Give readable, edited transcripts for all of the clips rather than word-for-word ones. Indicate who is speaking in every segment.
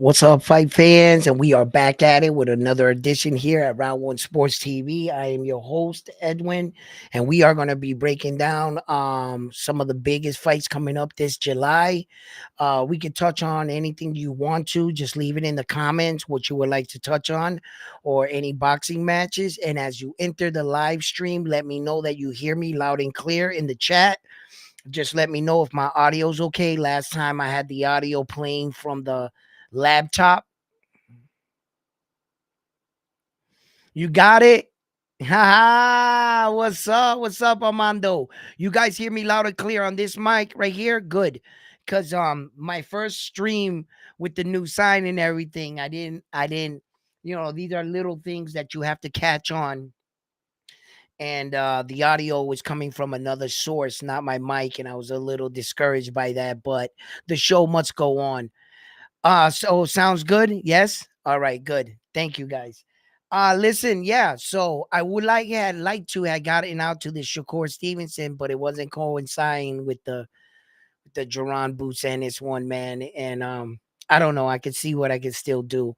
Speaker 1: What's up, fight fans? And we are back at it with another edition here at Round One Sports TV. I am your host, Edwin, and we are going to be breaking down some of the biggest fights coming up this July. We can touch on anything you want to. Just leave it in the comments what you would like to touch on, or any boxing matches. And as you enter the live stream, let me know that you hear me loud and clear in the chat. Just let me know if my audio's okay. Last time I had the audio playing from the laptop. You got it? Ha! What's up? What's up, Armando? You guys hear me loud and clear on this mic right here? Good. Cause my first stream with the new sign and everything, I didn't, these are little things that you have to catch on. And the audio was coming from another source, not my mic, and I was a little discouraged by that, but the show must go on. So sounds good? Yes? All right, good. Thank you guys. Listen, yeah. So I would like to have gotten out to the Shakur Stevenson, but it wasn't coinciding with the Jerron Boots and this one man. And I don't know. I could see what I could still do.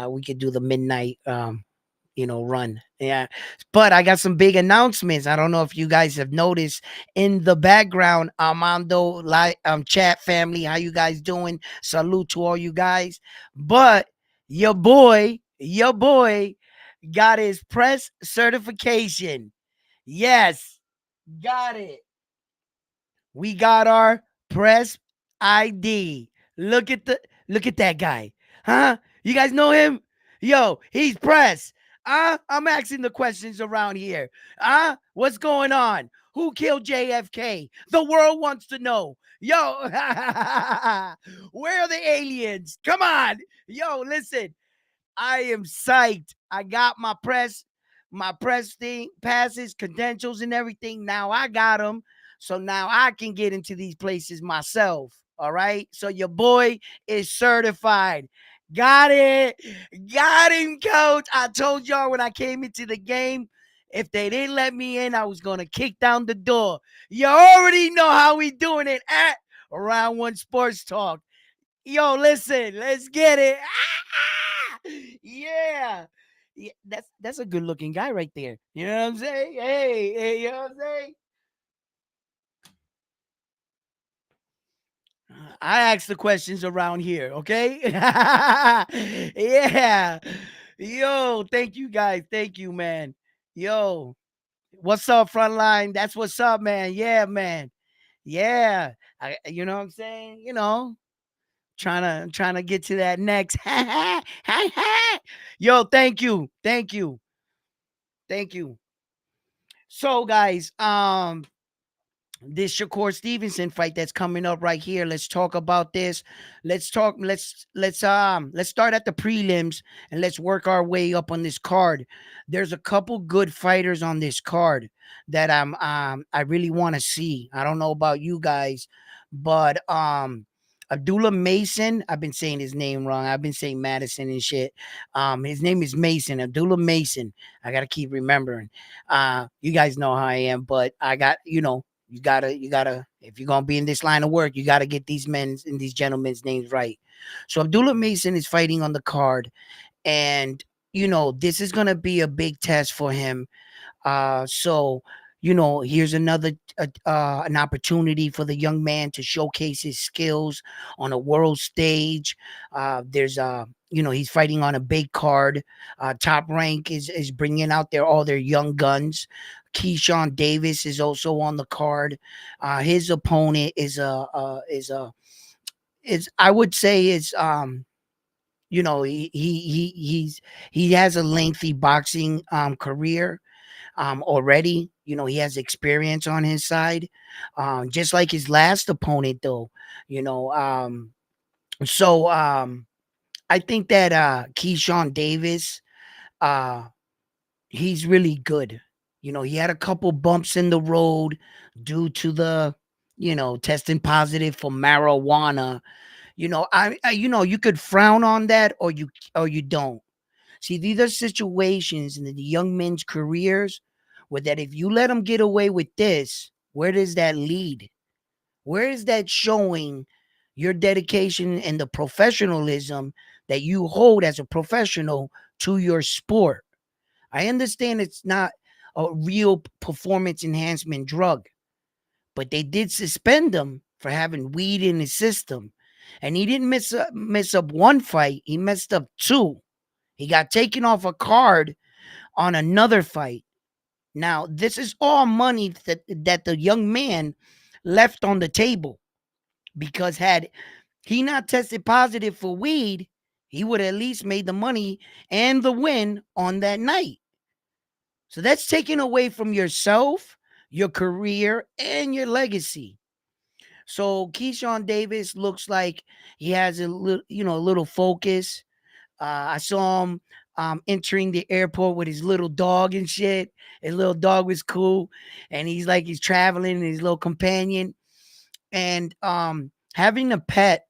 Speaker 1: We could do the midnight run. Yeah. But I got some big announcements. I don't know if you guys have noticed in the background, Armando, chat family, how you guys doing? Salute to all you guys. But your boy got his press certification. Yes, got it. We got our press ID. Look at that guy. Huh? You guys know him? Yo, he's press. I'm asking the questions around here. What's going on? Who killed JFK? The world wants to know. Yo, where are the aliens? Come on. Yo, listen. I am psyched. I got my press thing, passes, credentials, and everything. Now I got them. So now I can get into these places myself. All right. So your boy is certified. Got it. Got him, coach. I told y'all when I came into the game, if they didn't let me in, I was going to kick down the door. You already know how we doing it at Round One Sports Talk. Yo, listen, let's get it. Yeah. Yeah, that's a good looking guy right there. You know what I'm saying? Hey, you know what I'm saying? I ask the questions around here, okay? Yeah. Yo, thank you guys. Thank you, man. Yo, what's up, frontline? That's what's up, man. Yeah, man. Yeah. You know what I'm saying? Trying to get to that next. Yo, thank you. Thank you. Thank you. So guys, this Shakur Stevenson fight that's coming up right here. Let's talk about this. Let's start at the prelims and let's work our way up on this card. There's a couple good fighters on this card that I really want to see. I don't know about you guys, but Abdullah Mason, I've been saying his name wrong. I've been saying Madison and shit. His name is Mason, Abdullah Mason. I gotta keep remembering. You guys know how I am, but I got, you gotta, if you're gonna be in this line of work, you gotta get these men's and these gentlemen's names right. So Abdullah Mason is fighting on the card, and this is gonna be a big test for him. So here's another an opportunity for the young man to showcase his skills on a world stage. There's he's fighting on a big card. Top Rank is bringing out all their young guns. Keyshawn Davis is also on the card. His opponent is I would say is he has a lengthy boxing career already. He has experience on his side, just like his last opponent, though. You know, so I think that Keyshawn Davis, uh, he's really good. He had a couple bumps in the road due to the testing positive for marijuana. You could frown on that, or you don't. See, these are situations in the young men's careers where that if you let them get away with this, where does that lead? Where is that showing your dedication and the professionalism that you hold as a professional to your sport. I understand it's not a real performance enhancement drug, but they did suspend him for having weed in his system. And he didn't miss up one fight, he messed up two. He got taken off a card on another fight. Now, this is all money that the young man left on the table, because had he not tested positive for weed, he would at least made the money and the win on that night. So that's taken away from yourself, your career, and your legacy. So Keyshawn Davis looks like he has a little, a little focus. I saw him entering the airport with his little dog and shit. His little dog was cool, and he's traveling, and his little companion. And having a pet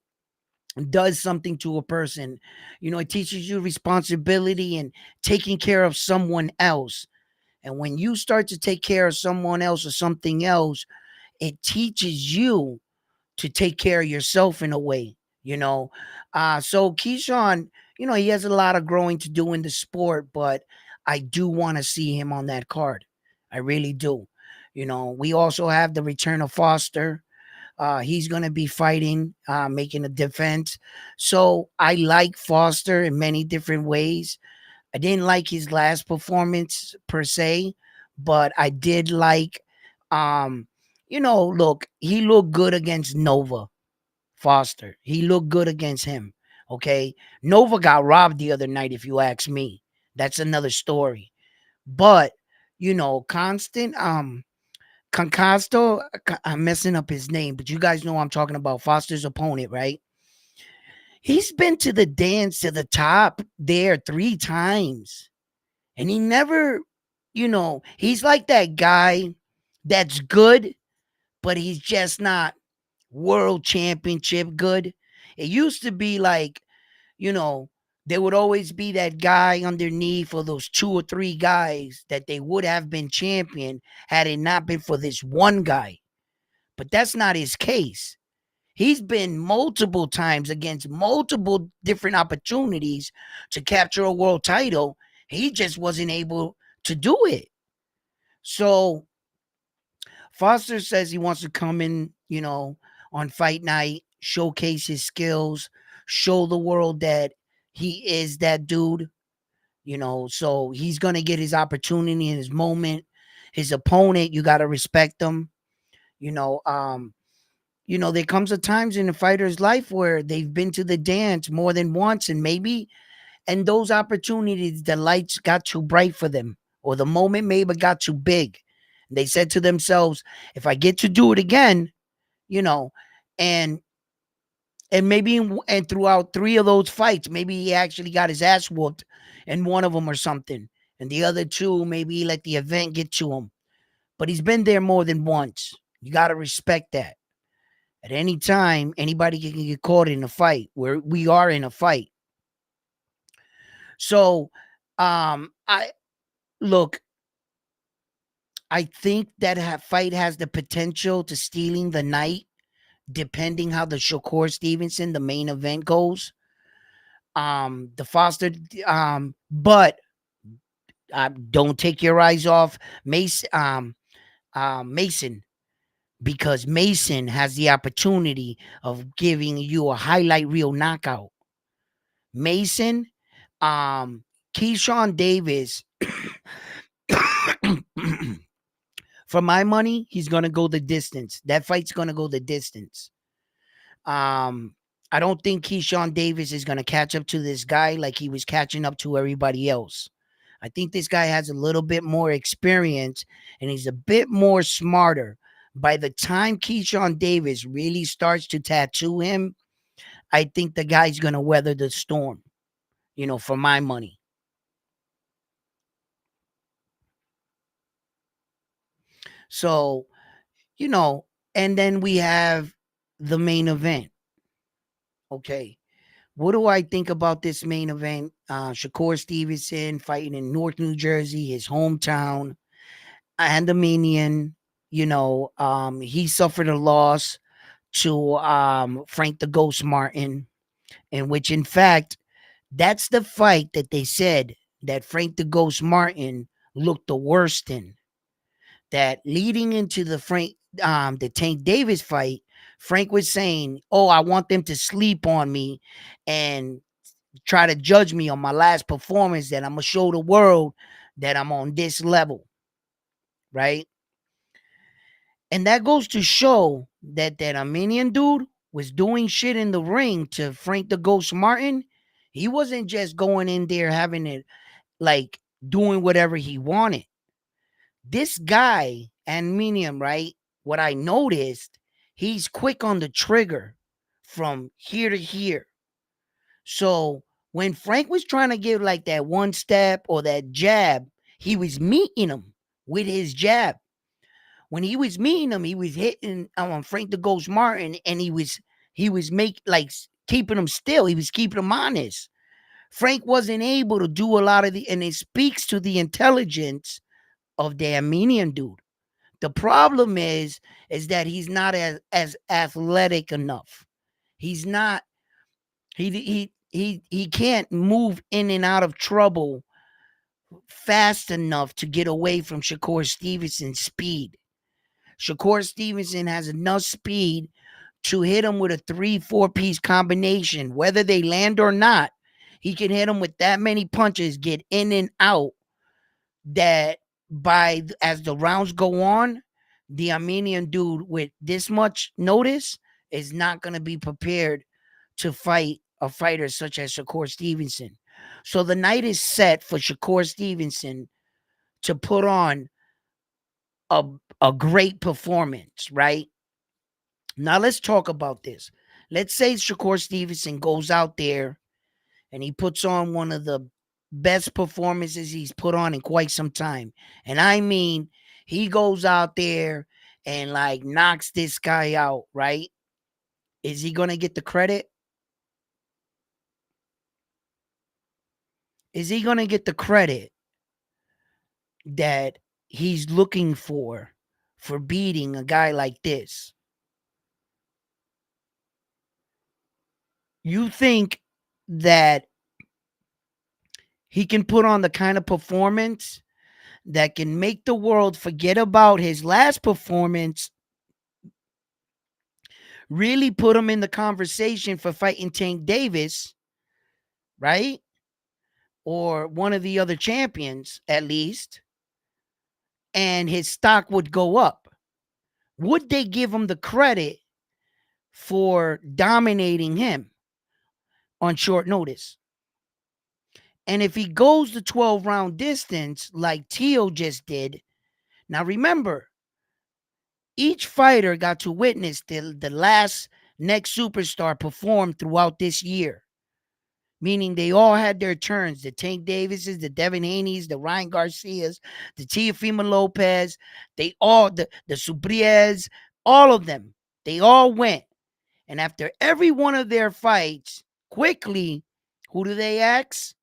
Speaker 1: does something to a person. It teaches you responsibility and taking care of someone else. And when you start to take care of someone else or something else, it teaches you to take care of yourself in a way, you know. So Keyshawn, he has a lot of growing to do in the sport, but I do want to see him on that card. I really do. We also have the return of Foster. He's going to be fighting, making a defense. So I like Foster in many different ways. I didn't like his last performance per se, but I did like, look, he looked good against Nova Foster. He looked good against him. Okay. Nova got robbed the other night, if you ask me. That's another story. But, Constant, Concasto, I'm messing up his name, but you guys know I'm talking about, Foster's opponent, right? He's been to the dance to the top there 3 times. And he never, he's like that guy that's good, but he's just not world championship good. It used to be like, you know, there would always be that guy underneath, or those 2 or 3 guys that they would have been champion had it not been for this one guy. But that's not his case. He's been multiple times against multiple different opportunities to capture a world title. He just wasn't able to do it. So Foster says he wants to come in, on fight night, showcase his skills, show the world that he is that dude, so he's going to get his opportunity in his moment. His opponent, you got to respect him. You know, um, there comes a times in a fighter's life where they've been to the dance more than once, and those opportunities, the lights got too bright for them, or the moment maybe got too big. They said to themselves, if I get to do it again, you know, and maybe and throughout 3 of those fights, maybe he actually got his ass whooped in one of them or something. And the other 2, maybe he let the event get to him. But he's been there more than once. You got to respect that. At any time, anybody can get caught in a fight, where we are in a fight. So, I look, I think that fight has the potential to stealing the night, depending how the Shakur Stevenson, the main event, goes. The Foster, but don't take your eyes off Mason, because Mason has the opportunity of giving you a highlight reel knockout. Mason, Keyshawn Davis, for my money, he's gonna go the distance. That fight's gonna go the distance. I don't think Keyshawn Davis is gonna catch up to this guy like he was catching up to everybody else. I think this guy has a little bit more experience, and he's a bit more smarter. By the time Keyshawn Davis really starts to tattoo him, I think the guy's gonna weather the storm. For my money. So, you know, and then we have the main event. Okay. What do I think about this main event? Shakur Stevenson fighting in North New Jersey, his hometown. Andamanian, he suffered a loss to Frank the Ghost Martin, in which, in fact, That's the fight that they said that Frank the Ghost Martin looked the worst in. That leading into the Tank Davis fight, Frank was saying, "Oh, I want them to sleep on me and try to judge me on my last performance. That I'm gonna show the world that I'm on this level, right?" And that goes to show that that Armenian dude was doing shit in the ring to Frank the Ghost Martin. He wasn't just going in there having it like doing whatever he wanted. This guy, Armenian, right? What I noticed, he's quick on the trigger from here to here. So when Frank was trying to give like that one step or that jab, he was meeting him with his jab. When he was meeting him, he was hitting on Frank the Ghost Martin, and he was keeping him still. He was keeping him honest. Frank wasn't able to do a lot of and it speaks to the intelligence of the Armenian dude. The problem is that he's not as athletic enough. He's not he can't move in and out of trouble fast enough to get away from Shakur Stevenson's speed. Shakur Stevenson has enough speed to hit him with a 3-4 piece combination, whether they land or not. He can hit him with that many punches, get in and out. That by as the rounds go on, the Armenian dude with this much notice is not going to be prepared to fight a fighter such as Shakur Stevenson. So the night is set for Shakur Stevenson to put on a, a great performance, right? Now let's talk about this. Let's say Shakur Stevenson goes out there and he puts on one of the best performances he's put on in quite some time. And I mean, he goes out there and like knocks this guy out, right? Is he going to get the credit? Is he going to get the credit that he's looking for beating a guy like this? You think that he can put on the kind of performance that can make the world forget about his last performance, really put him in the conversation for fighting Tank Davis, right? Or one of the other champions, at least, and his stock would go up? Would they give him the credit for dominating him on short notice? And if he goes the 12-round distance like Tio just did, now remember, each fighter got to witness the last next superstar perform throughout this year, meaning they all had their turns. The Tank Davises, the Devin Haney's, the Ryan Garcias, the Teofimo Lopez, they all, the Subriez, all of them, they all went. And after every one of their fights, quickly, who do they ask?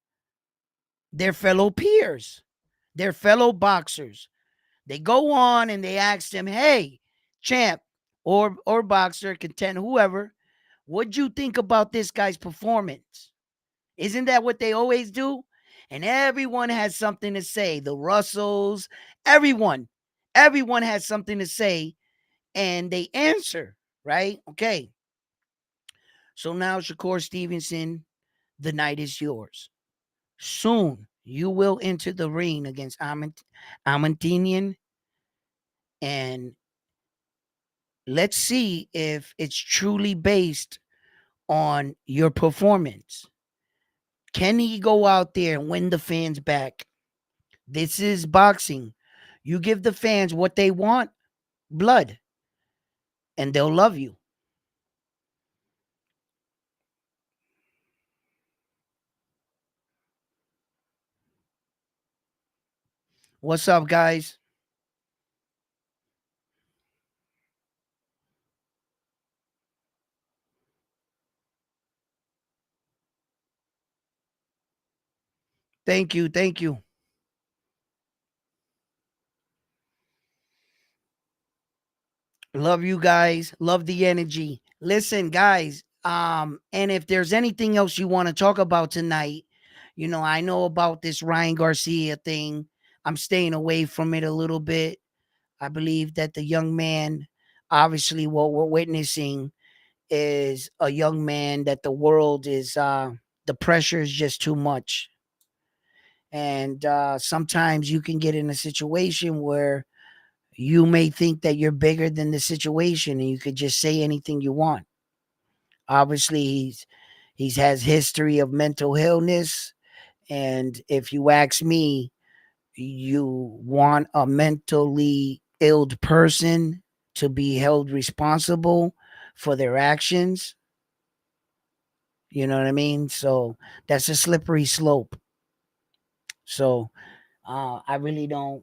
Speaker 1: Their fellow peers, their fellow boxers. They go on and they ask them, "Hey, champ or boxer, contend, whoever, what'd you think about this guy's performance?" Isn't that what they always do? And everyone has something to say. The Russells, everyone has something to say, and they answer, right? Okay. So now, Shakur Stevenson, the night is yours. Soon you will enter the ring against Armentinian, and let's see if it's truly based on your performance. Can he go out there and win the fans back? This is boxing. You give the fans what they want, blood, and they'll love you. What's up, guys? Thank you. Thank you. Love you guys. Love the energy. Listen, guys, And if there's anything else you want to talk about tonight, I know about this Ryan Garcia thing. I'm staying away from it a little bit. I believe that the young man, obviously, what we're witnessing is a young man that the world is, the pressure is just too much. And sometimes you can get in a situation where you may think that you're bigger than the situation and you could just say anything you want. Obviously, he's has history of mental illness, and if you ask me, you want a mentally ill person to be held responsible for their actions. You know what I mean? So that's a slippery slope. So I really don't,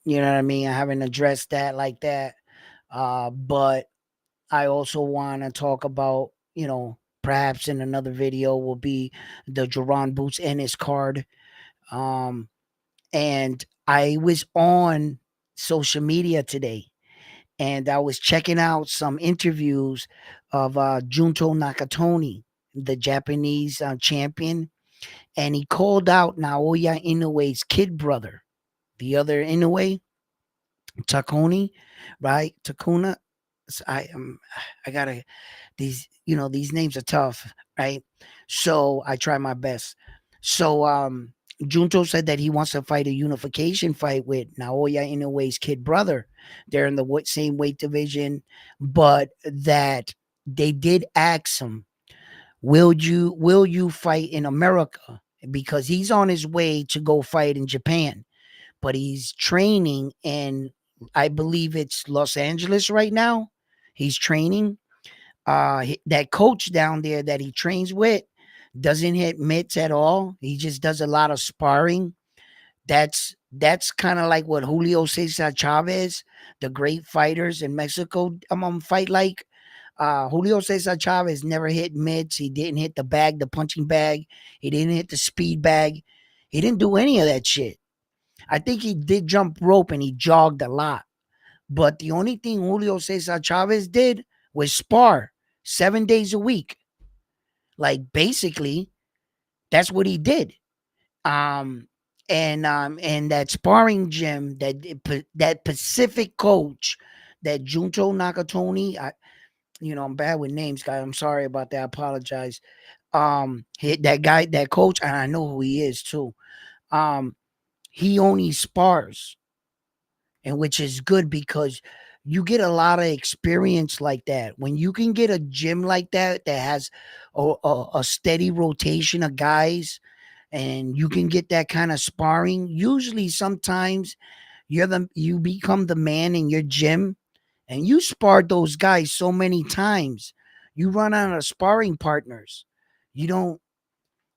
Speaker 1: you know what I mean? I haven't addressed that like that. But I also want to talk about, perhaps in another video will be the Jerron Boots Ennis card. Um, and I was on social media today and I was checking out some interviews of Junto Nakatoni, the Japanese champion, and he called out Naoya Inoue's kid brother, the other Inoue, Takoni, right? Takuna. I gotta these names are tough, right? So I try my best. So Junto said that he wants to fight a unification fight with Naoya Inoue's kid brother. They're in the same weight division, but that they did ask him, will you fight in America? Because he's on his way to go fight in Japan, but he's training in, I believe it's Los Angeles right now. He's training. That coach down there that he trains with doesn't hit mitts at all. He just does a lot of sparring. That's kind of like what Julio Cesar Chavez, the great fighters in Mexico, fight like. Julio Cesar Chavez never hit mitts. He didn't hit the bag, the punching bag. He didn't hit the speed bag. He didn't do any of that shit. I think he did jump rope and he jogged a lot. But the only thing Julio Cesar Chavez did was spar 7 days a week. Like basically, that's what he did. Um, and that sparring gym, that Pacific coach, that Junto Nakatoni, I'm bad with names, guys. I'm sorry about that. I apologize. That guy, that coach, and I know who he is too. Um, he only spars, and which is good because you get a lot of experience like that. When you can get a gym like that has a steady rotation of guys, and you can get that kind of sparring. Usually, sometimes you become the man in your gym, and you sparred those guys so many times, you run out of sparring partners. You don't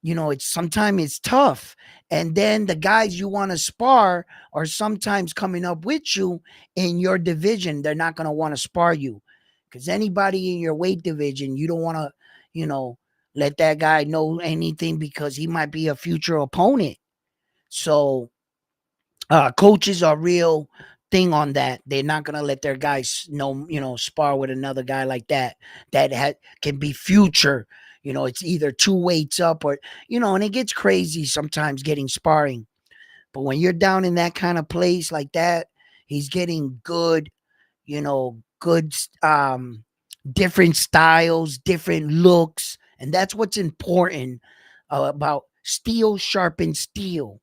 Speaker 1: it's sometimes it's tough. And then the guys you want to spar are sometimes coming up with you in your division. They're not going to want to spar you because anybody in your weight division, you don't want to, you know, let that guy know anything because he might be a future opponent. So coaches are real thing on that. They're not gonna let their guys know, spar with another guy like that can be future. It's either two weights up or and it gets crazy sometimes getting sparring. But when you're down in that kind of place like that, he's getting good, good different styles, different looks, and that's what's important about steel sharpens steel.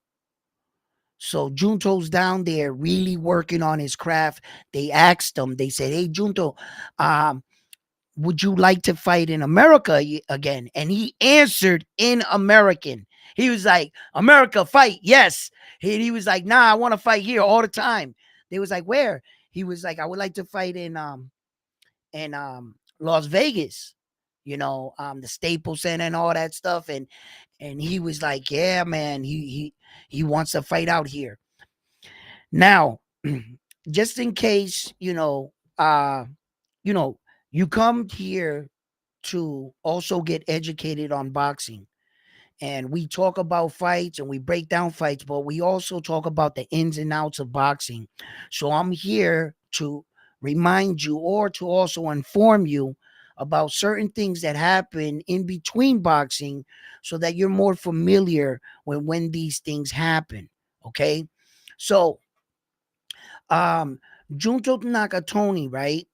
Speaker 1: So Junto's down there really working on his craft. They asked him, they said, "Hey, Junto, um, would you like to fight in America again?" And he answered in American. He was like, "America, fight, yes." He was like, "Nah, I want to fight here all the time." They was like, "Where?" He was like, "I would like to fight in Las Vegas, the Staples Center and all that stuff." And he was like, "Yeah, man, he wants to fight out here." Now, just in case, you know, you come here to also get educated on boxing. And we talk about fights and we break down fights, but we also talk about the ins and outs of boxing. So I'm here to remind you or to also inform you about certain things that happen in between boxing so that you're more familiar with when these things happen. Okay. So, um, Junto Nakatoni, right?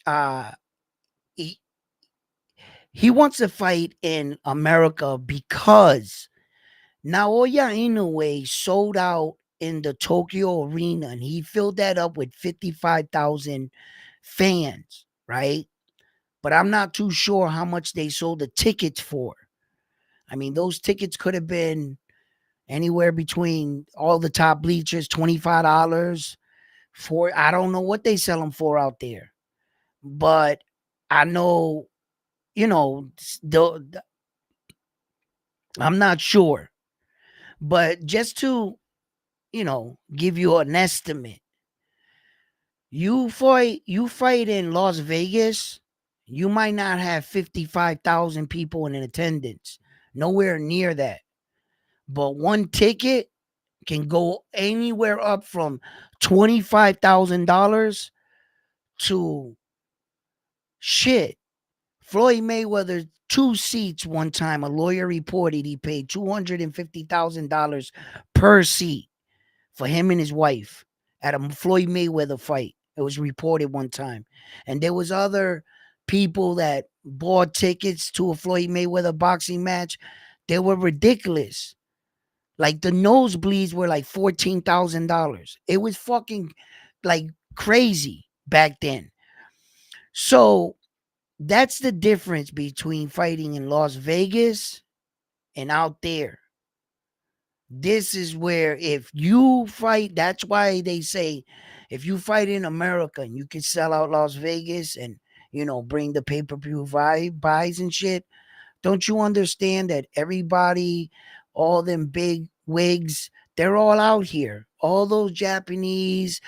Speaker 1: Uh, he, he wants to fight in America because Naoya Inoue sold out in the Tokyo Arena and he filled that up with 55,000 fans, right? But I'm not too sure how much they sold the tickets for. I mean, those tickets could have been anywhere between all the top bleachers, $25 for, I don't know what they sell them for out there. But I know, you know, I'm not sure. But just to, give you an estimate, you fight in Las Vegas, you might not have 55,000 people in attendance. Nowhere near that. But one ticket can go anywhere up from $25,000 to shit. Floyd Mayweather, two seats one time. A lawyer reported he paid $250,000 per seat for him and his wife at a Floyd Mayweather fight. It was reported one time. And there was other people that bought tickets to a Floyd Mayweather boxing match. They were ridiculous. Like the nosebleeds were like $14,000. It was fucking like crazy back then. So that's the difference between fighting in Las Vegas and out there. This is where if you fight, that's why they say if you fight in America and you can sell out Las Vegas and bring the pay-per-view buys and shit, don't you understand that everybody, all them big wigs, they're all out here. All those Japanese,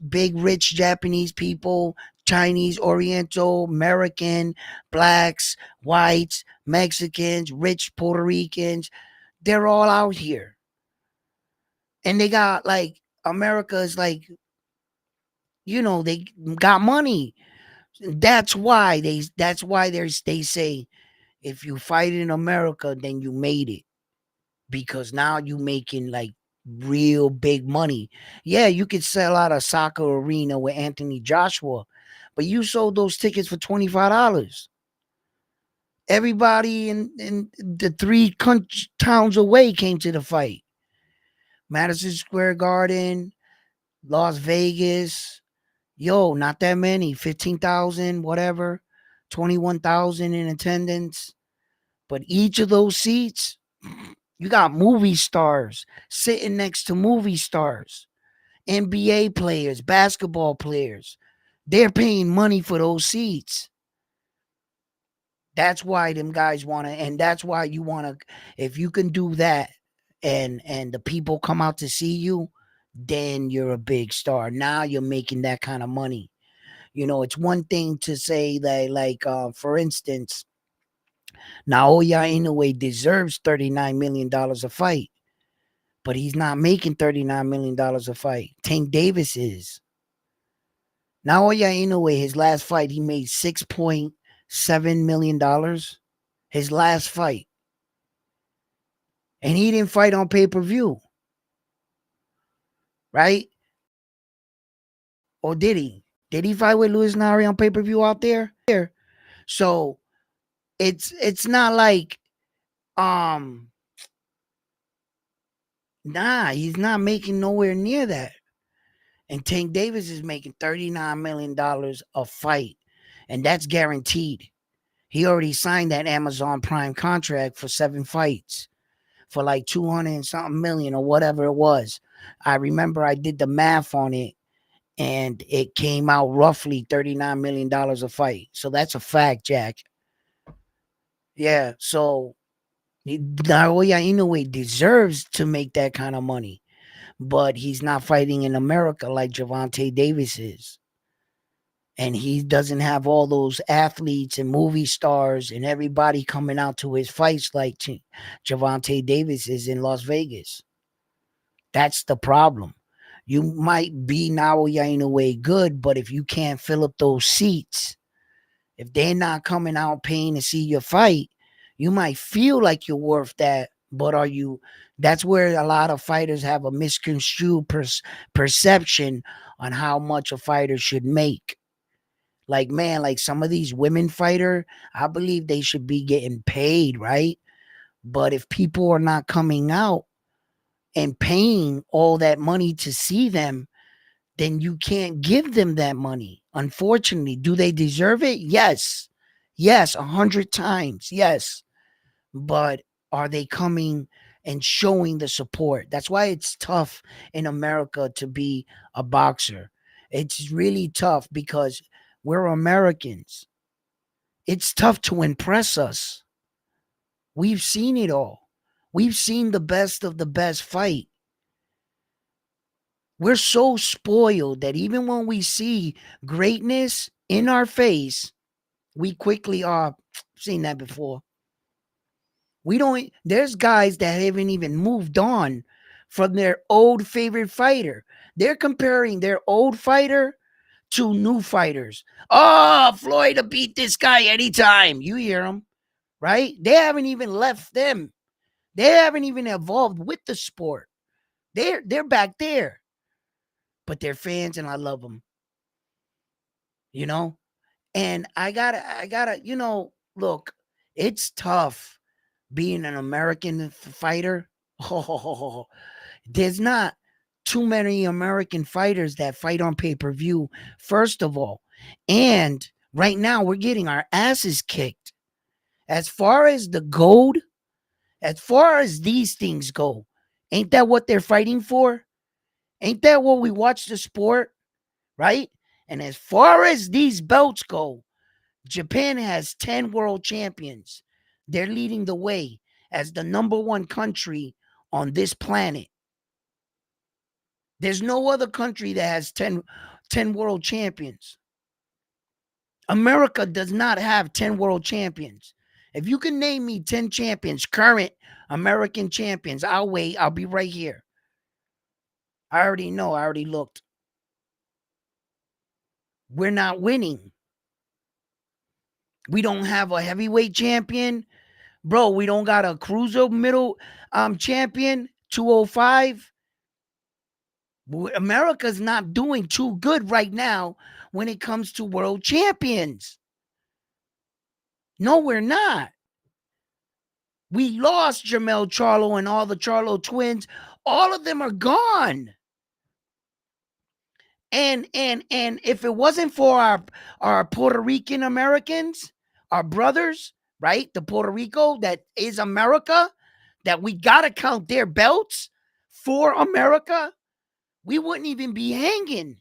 Speaker 1: big rich Japanese people, Chinese, Oriental, American, blacks, whites, Mexicans, rich Puerto Ricans, they're all out here. And they got like America's like, they got money. They say if you fight in America, then you made it. Because now you making like real big money. Yeah, you could sell out a soccer arena with Anthony Joshua, but you sold those tickets for $25. Everybody in the three towns away came to the fight. Madison Square Garden, Las Vegas. Yo, not that many. 15,000, whatever. 21,000 in attendance. But each of those seats, you got movie stars sitting next to movie stars, NBA players, basketball players. They're paying money for those seats. That's why them guys want to, and that's why you want to, if you can do that and the people come out to see you, then you're a big star. Now you're making that kind of money. It's one thing to say that, like, for instance, Naoya Inoue deserves $39 million a fight, but he's not making $39 million a fight. Tank Davis is. Naoya Inoue, his last fight, he made $6.7 million. His last fight. And he didn't fight on pay-per-view. Right? Or did he? Did he fight with Luis Nari on pay-per-view out there? So it's not like nah, he's not making nowhere near that. And Tank Davis is making $39 million a fight. And that's guaranteed. He already signed that Amazon Prime contract for 7 fights for like 200 and something million or whatever it was. I remember I did the math on it and it came out roughly $39 million a fight. So that's a fact, Jack. Yeah. So Naoya Inoue deserves to make that kind of money, but he's not fighting in America like Gervonta Davis is. And he doesn't have all those athletes and movie stars and everybody coming out to his fights like Gervonta Davis is in Las Vegas. That's the problem. You might be Naoya Inoue good, but if you can't fill up those seats, If they're not coming out paying to see your fight, you might feel like you're worth that, but are you? That's where a lot of fighters have a misconstrued perception on how much a fighter should make. Like, man, like some of these women fighter, I believe they should be getting paid, right? But if people are not coming out and paying all that money to see them, then you can't give them that money. Unfortunately, do they deserve it? Yes. Yes, 100 times. Yes. But are they coming and showing the support? That's why it's tough in America to be a boxer. It's really tough because we're Americans. It's tough to impress us. We've seen it all. We've seen the best of the best fight. We're so spoiled that even when we see greatness in our face, we quickly are seen that before. We don't, there's guys that haven't even moved on from their old favorite fighter. They're comparing their old fighter to new fighters. Oh, Floyd to beat this guy anytime. You hear them, right? They haven't even left them. They haven't even evolved with the sport. They're back there. But they're fans and I love them. You know? And I gotta, look, it's tough being an American fighter. Oh, there's not too many American fighters that fight on pay-per-view, first of all. And right now we're getting our asses kicked. As far as the gold, as far as these things go, ain't that what they're fighting for? Ain't that what we watch the sport, right? And as far as these belts go, Japan has 10 world champions. They're leading the way as the number one country on this planet. There's no other country that has 10 world champions. America does not have 10 world champions. If you can name me 10 champions, current American champions, I'll wait. I'll be right here. I already know. I already looked. We're not winning. We don't have a heavyweight champion. Bro, we don't got a cruiser middle champion, 205. America's not doing too good right now when it comes to world champions. No, we're not. We lost Jermell Charlo and all the Charlo twins. All of them are gone. And if it wasn't for our Puerto Rican Americans, our brothers, right? The Puerto Rico that is America, that we gotta count their belts for America, we wouldn't even be hanging.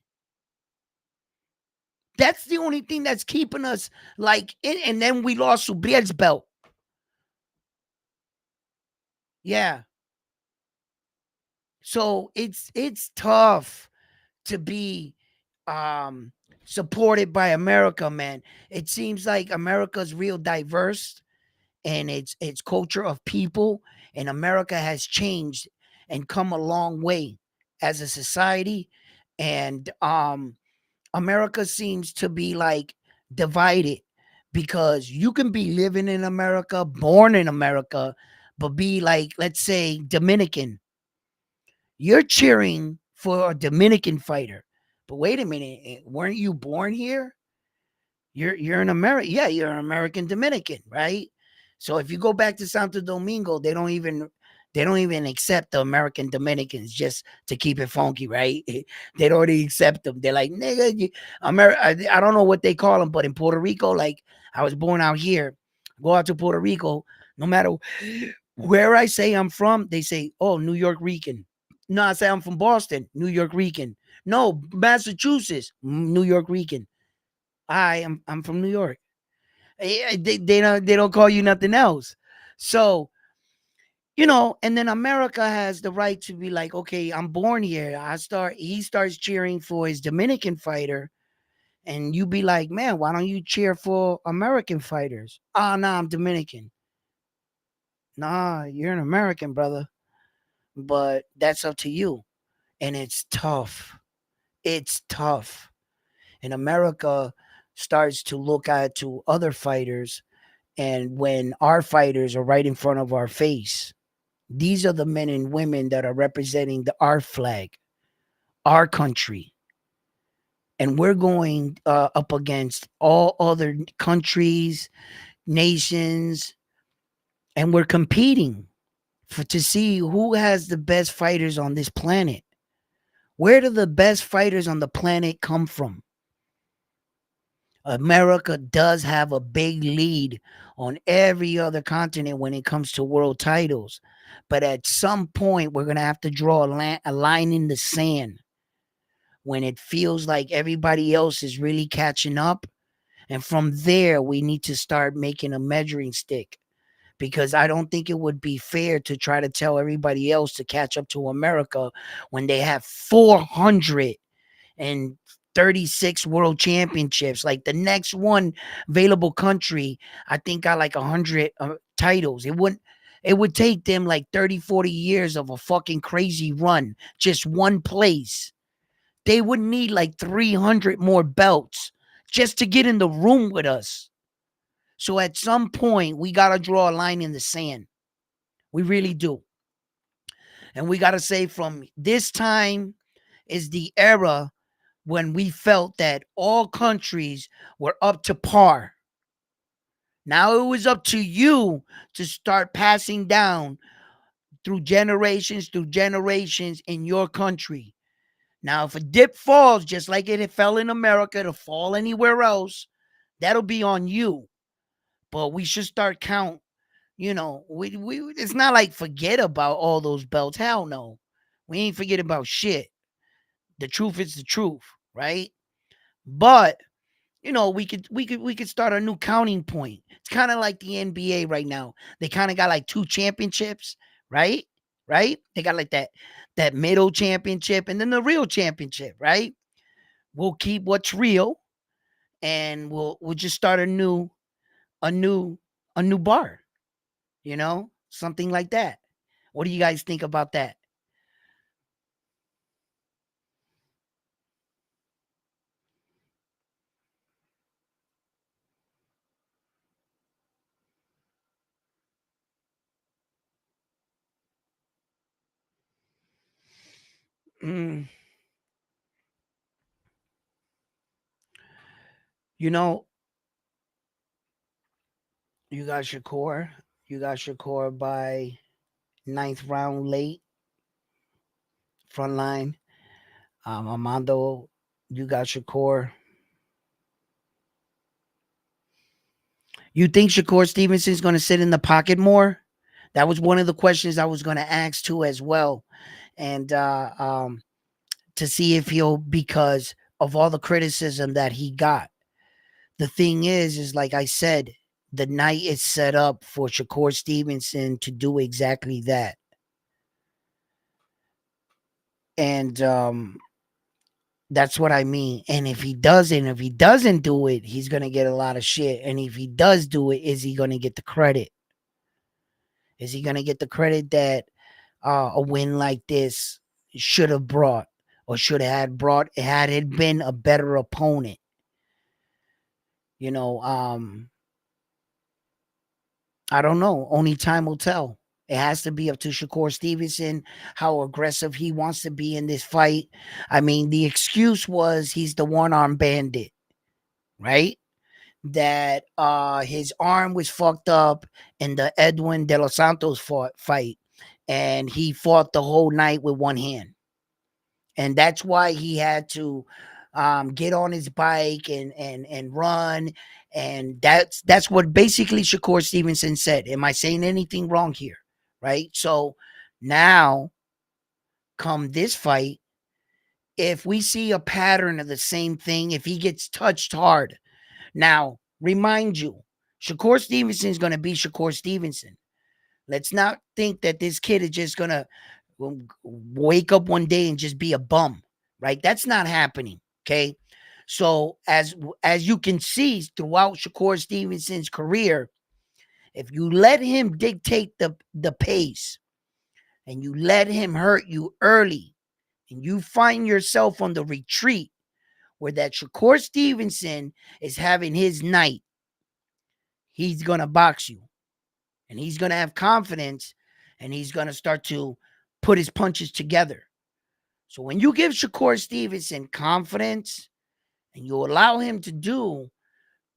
Speaker 1: That's the only thing that's keeping us like in, and then we lost Subriel's belt. Yeah. So it's tough to be supported by America, man. It seems like America's real diverse and its culture of people, and America has changed and come a long way as a society. And America seems to be like divided because you can be living in America, born in America, but be like, let's say, Dominican. You're cheering for a Dominican fighter. But wait a minute, weren't you born here? You're an American. Yeah, you're an American Dominican, right? So if you go back to Santo Domingo, they don't even accept the American Dominicans just to keep it funky, right? They don't even accept them. They're like, nigga, I don't know what they call them, but in Puerto Rico, like I was born out here, go out to Puerto Rico, no matter where I say I'm from, they say, oh, New York Rican. No, I say I'm from Boston, New York Rican. No, Massachusetts, New York Rican. I'm from New York. They don't call you nothing else. So, and then America has the right to be like, okay, I'm born here. He starts cheering for his Dominican fighter, and you be like, man, why don't you cheer for American fighters? Oh, no, I'm Dominican. Nah, you're an American, brother. But that's up to you. And it's tough. It's tough. In America, starts to look at to other fighters, and when our fighters are right in front of our face, these are the men and women that are representing our flag, our country, and we're going up against all other countries, nations, and we're competing to see who has the best fighters on this planet. Where do the best fighters on the planet come from? America does have a big lead on every other continent when it comes to world titles. But at some point, we're going to have to draw a line in the sand when it feels like everybody else is really catching up. And from there, we need to start making a measuring stick, because I don't think it would be fair to try to tell everybody else to catch up to America when they have 436 world championships. Like the next one available country, I think got like 100 titles. It would take them like 30, 40 years of a fucking crazy run, just one place. They would need like 300 more belts just to get in the room with us. So at some point, we got to draw a line in the sand. We really do. And we got to say from this time is the era when we felt that all countries were up to par. Now it was up to you to start passing down through generations in your country. Now, if a dip falls, just like it fell in America, to fall anywhere else, that'll be on you. But we should start count. We it's not like forget about all those belts. Hell no. We ain't forget about shit. The truth is the truth, right? But we could start a new counting point. It's kind of like the NBA right now. They kind of got like two championships, right? Right? They got like that middle championship and then the real championship, right? We'll keep what's real, and we'll just start a new a new bar, something like that. What do you guys think about that? Mm, you know, you got Shakur. You got Shakur by ninth round late, front line. Armando, you got Shakur. You think Shakur Stevenson's going to sit in the pocket more? That was one of the questions I was going to ask too, as well, and to see if he'll, because of all the criticism that he got. The thing is like I said, the night is set up for Shakur Stevenson to do exactly that, and that's what I mean. And if he doesn't do it, he's gonna get a lot of shit. And if he does do it, is he gonna get the credit? Is he gonna get the credit that a win like this should have brought, or should have had brought, had it been a better opponent? You know, I don't know. Only time will tell. It has to be up to Shakur Stevenson how aggressive he wants to be in this fight. I mean, the excuse was he's the one arm bandit, right? That his arm was fucked up in the Edwin De Los Santos fight, and he fought the whole night with one hand, and that's why he had to get on his bike and run, and that's what basically Shakur Stevenson said. Am I saying anything wrong here? Right? So now, come this fight, if we see a pattern of the same thing, if he gets touched hard, now remind you, Shakur Stevenson is going to be Shakur Stevenson. Let's not think that this kid is just going to wake up one day and just be a bum, right? That's not happening. Okay. So as you can see throughout Shakur Stevenson's career, if you let him dictate the pace, and you let him hurt you early, and you find yourself on the retreat, where that Shakur Stevenson is having his night, he's going to box you. And he's going to have confidence, and he's going to start to put his punches together. So when you give Shakur Stevenson confidence and you allow him to do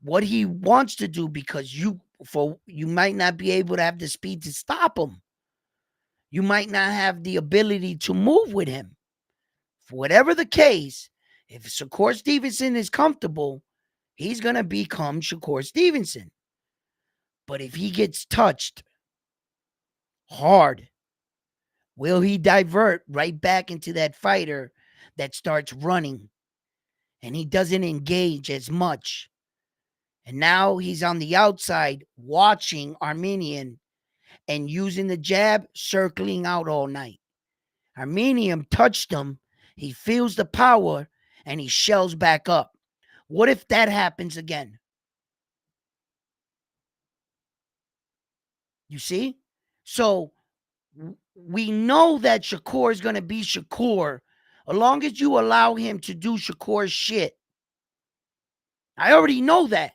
Speaker 1: what he wants to do, because you might not be able to have the speed to stop him. You might not have the ability to move with him. For whatever the case, if Shakur Stevenson is comfortable, he's going to become Shakur Stevenson. But if he gets touched hard, will he divert right back into that fighter that starts running and he doesn't engage as much? And now he's on the outside watching Armenian and using the jab, circling out all night. Armenian touched him. He feels the power and he shells back up. What if that happens again? You see? So we know that Shakur is going to be Shakur as long as you allow him to do Shakur's shit. I already know that.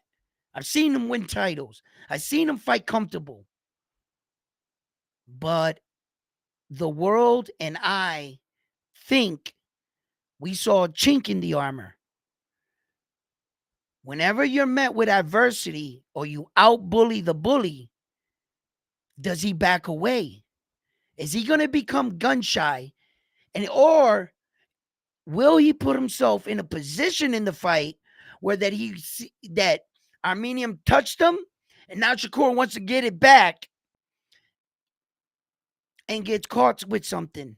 Speaker 1: I've seen him win titles. I've seen him fight comfortable. But the world and I think we saw a chink in the armor. Whenever you're met with adversity or you outbully the bully, does he back away? Is he going to become gun shy? Or will he put himself in a position in the fight where that Armenian touched him and now Shakur wants to get it back and gets caught with something?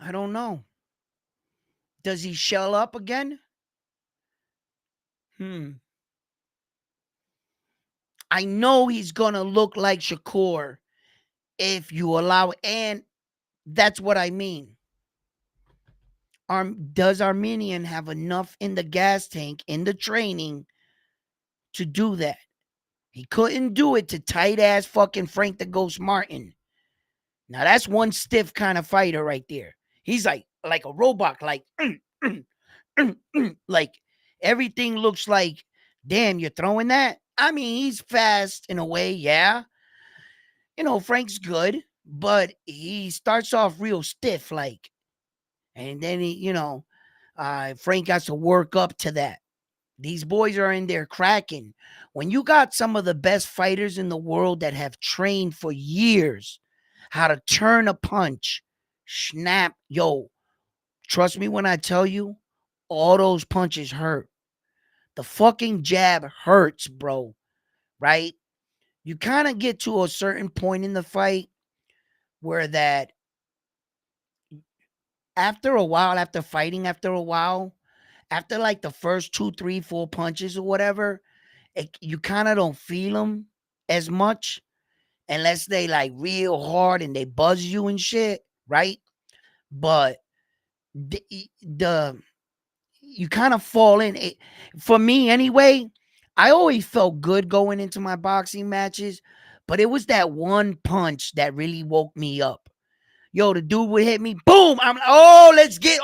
Speaker 1: I don't know. Does he shell up again? I know he's going to look like Shakur if you allow it. And that's what I mean. Does Armenian have enough in the gas tank, in the training, to do that? He couldn't do it to tight ass fucking Frank the Ghost Martin. Now that's one stiff kind of fighter right there. He's like a robot, like like everything looks like, damn, you're throwing that? I mean, he's fast in a way, yeah. Frank's good, but he starts off real stiff, like, and then Frank has to work up to that. These boys are in there cracking. When you got some of the best fighters in the world that have trained for years how to turn a punch, snap, trust me when I tell you, all those punches hurt. The fucking jab hurts, bro, right? You kind of get to a certain point in the fight where that after a while, after like the first 2, 3, 4 punches or whatever, you kind of don't feel them as much unless they like real hard and they buzz you and shit, right? But the you kind of fall in it. For me anyway, I always felt good going into my boxing matches, but it was that one punch that really woke me up. The dude would hit me, boom. I'm like, let's get,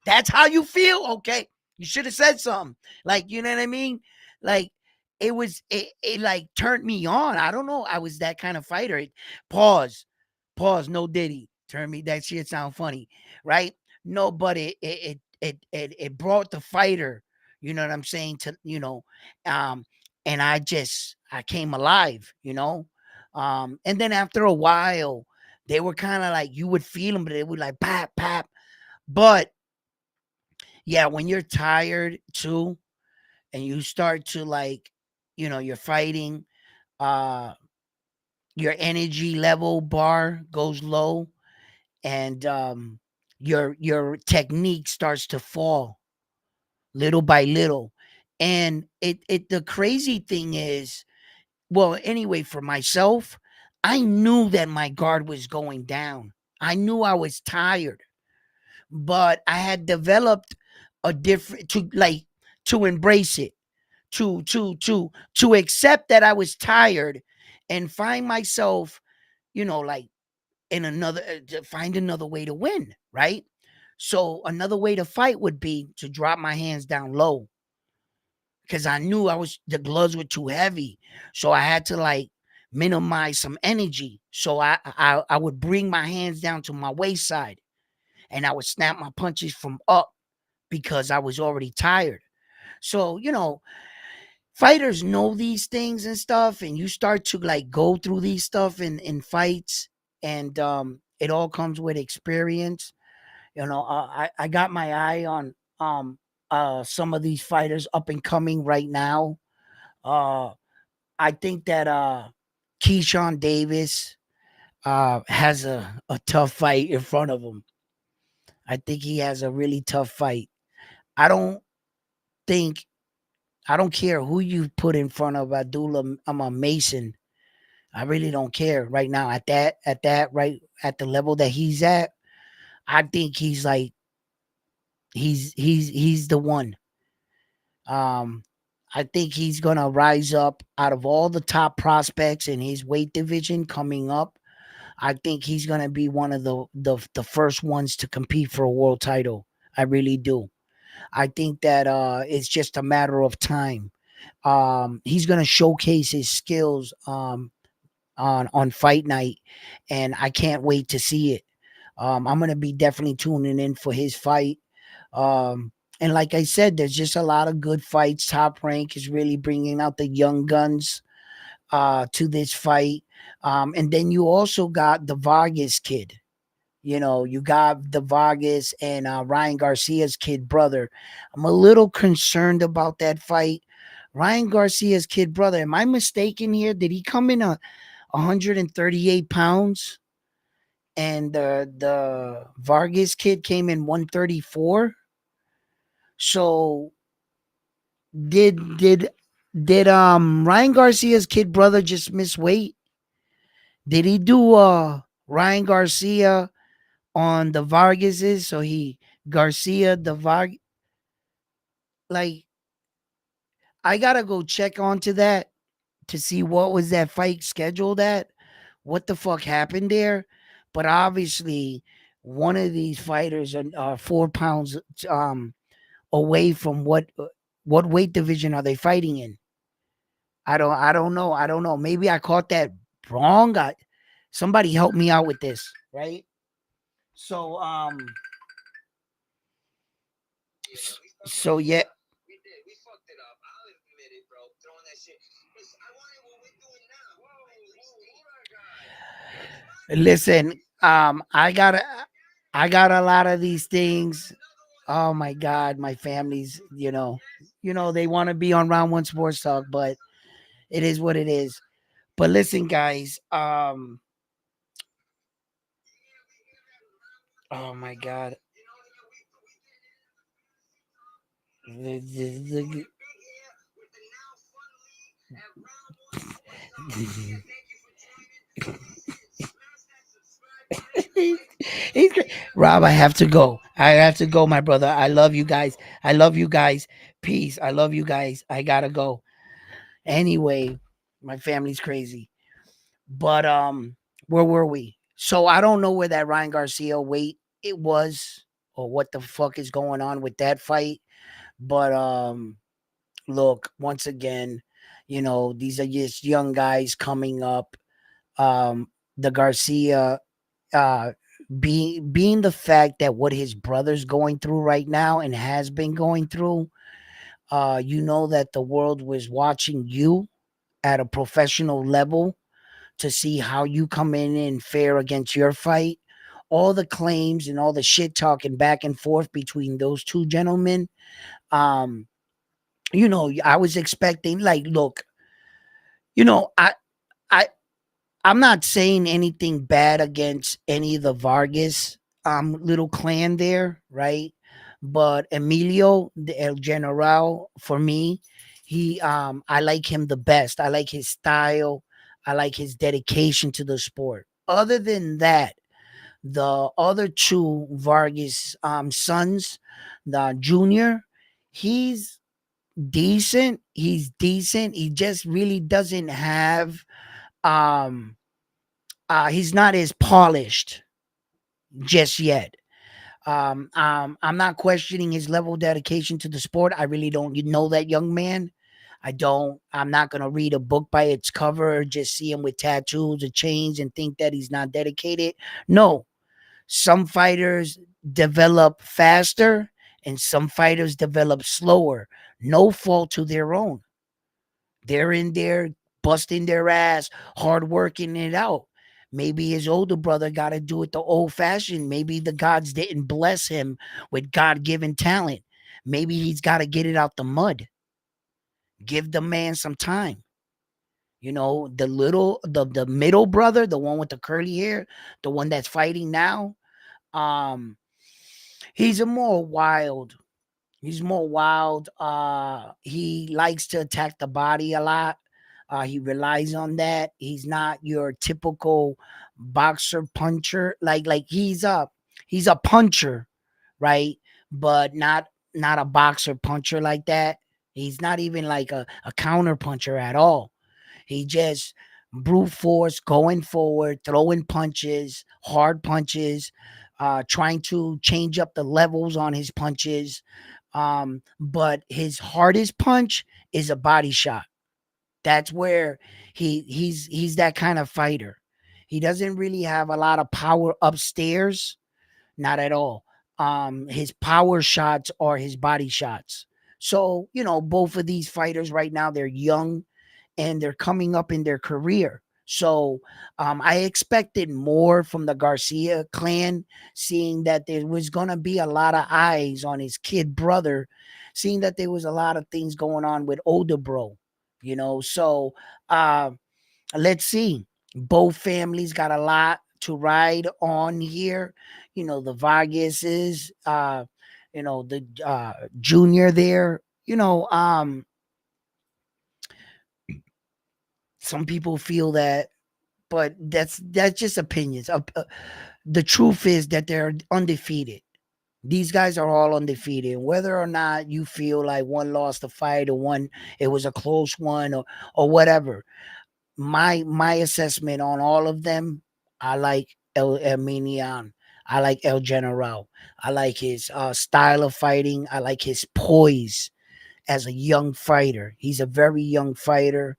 Speaker 1: that's how you feel? Okay. You should have said something. Like, you know what I mean? Like, it like turned me on. I don't know. I was that kind of fighter. Pause, no Diddy. Turn me, that shit sound funny, right? No, but it brought the fighter, you know what I'm saying, to, and I came alive, and then after a while, they were kind of like, you would feel them, but they would like pap, pap. But yeah, when you're tired too, and you start to like, you're fighting, your energy level bar goes low, and your technique starts to fall little by little. And the crazy thing is, well, anyway, for myself, I knew that my guard was going down. I knew I was tired, but I had developed a different to embrace it, to accept that I was tired and find myself, like in another to find another way to win, right? So another way to fight would be to drop my hands down low because I knew the gloves were too heavy. So I had to like minimize some energy. So I would bring my hands down to my waist side and I would snap my punches from up because I was already tired. So, fighters know these things and stuff, and you start to like go through these stuff in fights, and it all comes with experience. I got my eye on some of these fighters up and coming right now. Uh I think that Keyshawn Davis has a tough fight in front of him. I think he has a really tough fight. I don't think I don't care who you put in front of Abdullah. I'm a Mason. I really don't care right now at that right at the level that he's at. I think he's like he's the one. Um, I think he's gonna rise up out of all the top prospects in his weight division coming up. I think he's gonna be one of the first ones to compete for a world title. I really do. I think that it's just a matter of time. He's gonna showcase his skills on fight night, and I can't wait to see it. I'm gonna be definitely tuning in for his fight. And like I said, there's just a lot of good fights. Top Rank is really bringing out the young guns to this fight. And then you also got the Vargas kid. You got the Vargas and Ryan Garcia's kid brother. I'm a little concerned about that fight. Ryan Garcia's kid brother. Am I mistaken here? Did he come in a 138 pounds? And the Vargas kid came in 134. So did Ryan Garcia's kid brother just miss weight? Did he do Ryan Garcia on the Vargases? So he Garcia the Varg like I gotta go check onto that to see what was that fight scheduled at. What the fuck happened there? But obviously, one of these fighters are 4 pounds away from what weight division are they fighting in? I don't know. Maybe I caught that wrong. Somebody help me out with this, right? So so yeah. Listen, I got a lot of these things. Oh my god, my family's, they want to be on Round One Sports Talk, but it is what it is. But listen, guys, oh my god. He's great. Rob, I have to go. I have to go, my brother. I love you guys. I love you guys. Peace. I love you guys. I gotta go. Anyway, my family's crazy. But where were we? So I don't know where that Ryan Garcia weight it was or what the fuck is going on with that fight. But look, once again, these are just young guys coming up. The Garcia uh being the fact that what his brother's going through right now and has been going through, that the world was watching you at a professional level to see how you come in and fare against your fight. All the claims and all the shit talking back and forth between those two gentlemen. Um, I was expecting, like, look, I I I'm not saying anything bad against any of the Vargas little clan there, right? But Emilio the El General, for me, I like him the best. I like his style. I like his dedication to the sport. Other than that, the other two Vargas sons, the junior, he's decent. He's decent. He just really doesn't have he's not as polished just yet. I'm not questioning his level of dedication to the sport. I really don't know that young man. I don't. I'm not gonna read a book by its cover or just see him with tattoos or chains and think that he's not dedicated. No, some fighters develop faster and some fighters develop slower. No fault to their own. They're in there busting their ass, hard working it out. Maybe his older brother got to do it the old fashioned. Maybe the gods didn't bless him with God given talent. Maybe he's got to get it out the mud. Give the man some time. You know, the middle brother, the one with the curly hair, the one that's fighting now, um, he's a more wild. He's more wild. He likes to attack the body a lot. He relies on that. He's not your typical boxer puncher. Like he's a puncher, right? But not a boxer puncher like that. He's not even like a counter puncher at all. He just brute force going forward, throwing punches, hard punches, trying to change up the levels on his punches. But his hardest punch is a body shot. That's where he's that kind of fighter. He doesn't really have a lot of power upstairs, not at all. His power shots are his body shots. So, both of these fighters right now, they're young and they're coming up in their career. So I expected more from the Garcia clan, seeing that there was going to be a lot of eyes on his kid brother, seeing that there was a lot of things going on with older bro. So uh, let's see. Both families got a lot to ride on here. The Vargases, the junior there, some people feel that, but that's just opinions. The truth is that they're undefeated. These guys are all undefeated. Whether or not you feel like one lost the fight or one it was a close one or whatever, my assessment on all of them, I like El Minian. I like El General. I like his style of fighting. I like his poise as a young fighter. He's a very young fighter.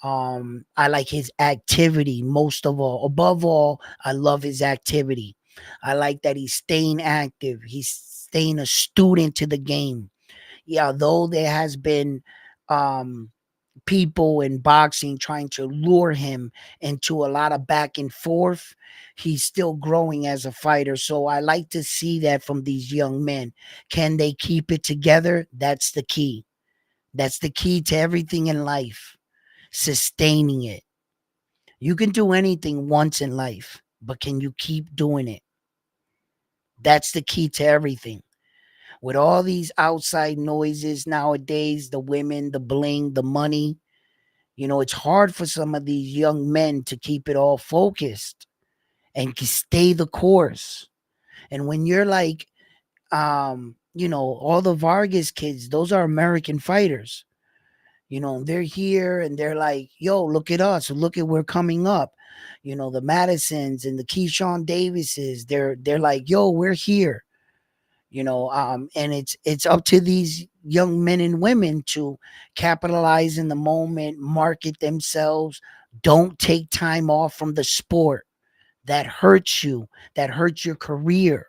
Speaker 1: I like his activity most of all. Above all, I love his activity. I like that he's staying active. He's staying a student to the game. Yeah, though there has been um people in boxing trying to lure him into a lot of back and forth, he's still growing as a fighter. So I like to see that from these young men. Can they keep it together? That's the key. That's the key to everything in life. Sustaining it. You can do anything once in life, but can you keep doing it? That's the key to everything. With all these outside noises nowadays, the women, the bling, the money, it's hard for some of these young men to keep it all focused and stay the course. And when you're like, all the Vargas kids, those are American fighters. They're here and they're like, yo, look at us. Look at we're coming up. The Madisons and the Keyshawn Davises, they're like, yo, we're here. And it's up to these young men and women to capitalize in the moment, market themselves. Don't take time off from the sport. That hurts you. That hurts your career.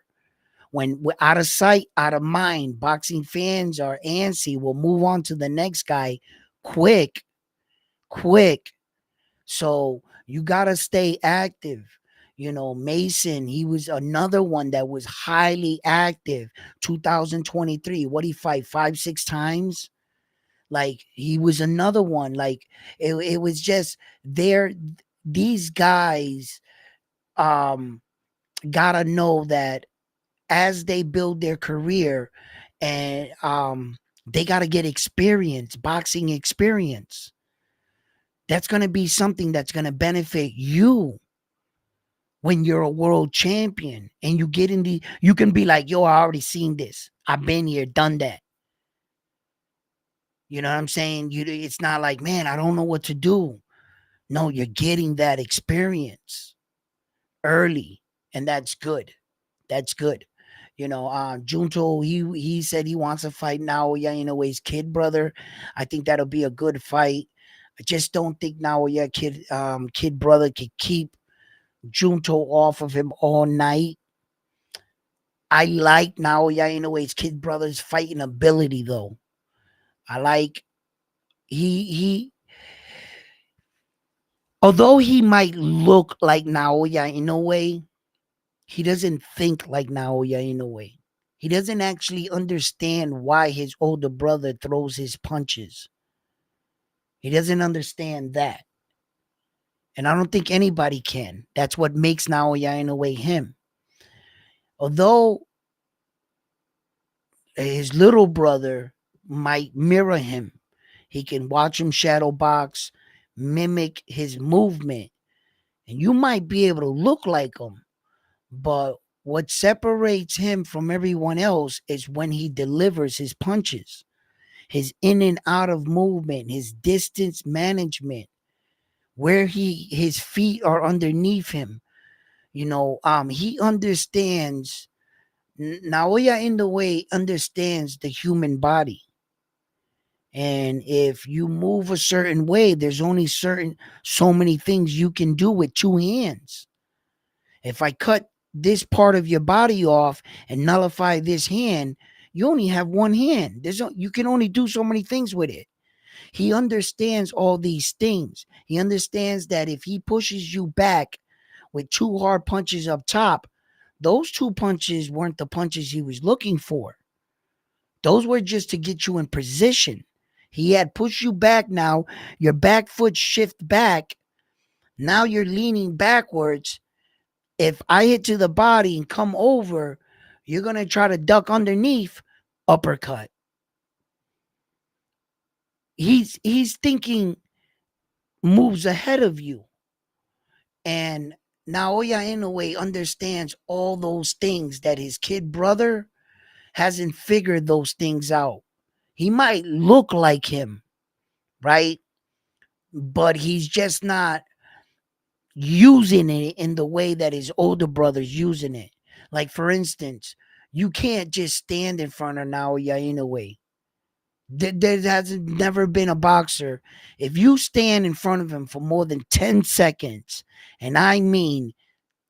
Speaker 1: When we're out of sight, out of mind, boxing fans are antsy. We'll move on to the next guy quick, quick. So you got to stay active. Mason, he was another one that was highly active. 2023, what he fight 5-6 times? Like he was another one. Like it was just there. These guys gotta know that as they build their career and they got to get experience, boxing experience. That's going to be something that's going to benefit you when you're a world champion and you get in you can be like, yo, I already seen this. I've been here, done that. You know what I'm saying? It's not like, man, I don't know what to do. No, you're getting that experience early, and that's good. That's good. Junto, he said he wants to fight Naoya Inoue's kid brother. I think that'll be a good fight. I just don't think Naoya kid brother could keep Junto off of him all night. I like Naoya Inoue's kid brother's fighting ability though. I like he although he might look like Naoya Inoue, he doesn't think like Naoya Inoue. He doesn't actually understand why his older brother throws his punches. He doesn't understand that. And I don't think anybody can. That's what makes Naoya Inoue him. Although his little brother might mirror him, he can watch him shadow box, mimic his movement, and you might be able to look like him. But what separates him from everyone else is when he delivers his punches, his in and out of movement, his distance management, where his feet are underneath him. He understands. Naoya Inoue understands the human body. And if you move a certain way, there's only so many things you can do with two hands. If I cut this part of your body off and nullify this hand, you only have one hand. You can only do so many things with it. He understands all these things. He understands that if he pushes you back with two hard punches up top, those two punches weren't the punches he was looking for. Those were just to get you in position. He had pushed you back now. Your back foot shift back. Now you're leaning backwards. If I hit to the body and come over, you're going to try to duck underneath, uppercut. He's thinking moves ahead of you. And Naoya Inoue understands all those things that his kid brother hasn't figured those things out. He might look like him, right? But he's just not using it in the way that his older brother's using it. Like, for instance, you can't just stand in front of Naoya Inoue. There has never been a boxer. If you stand in front of him for more than 10 seconds, and I mean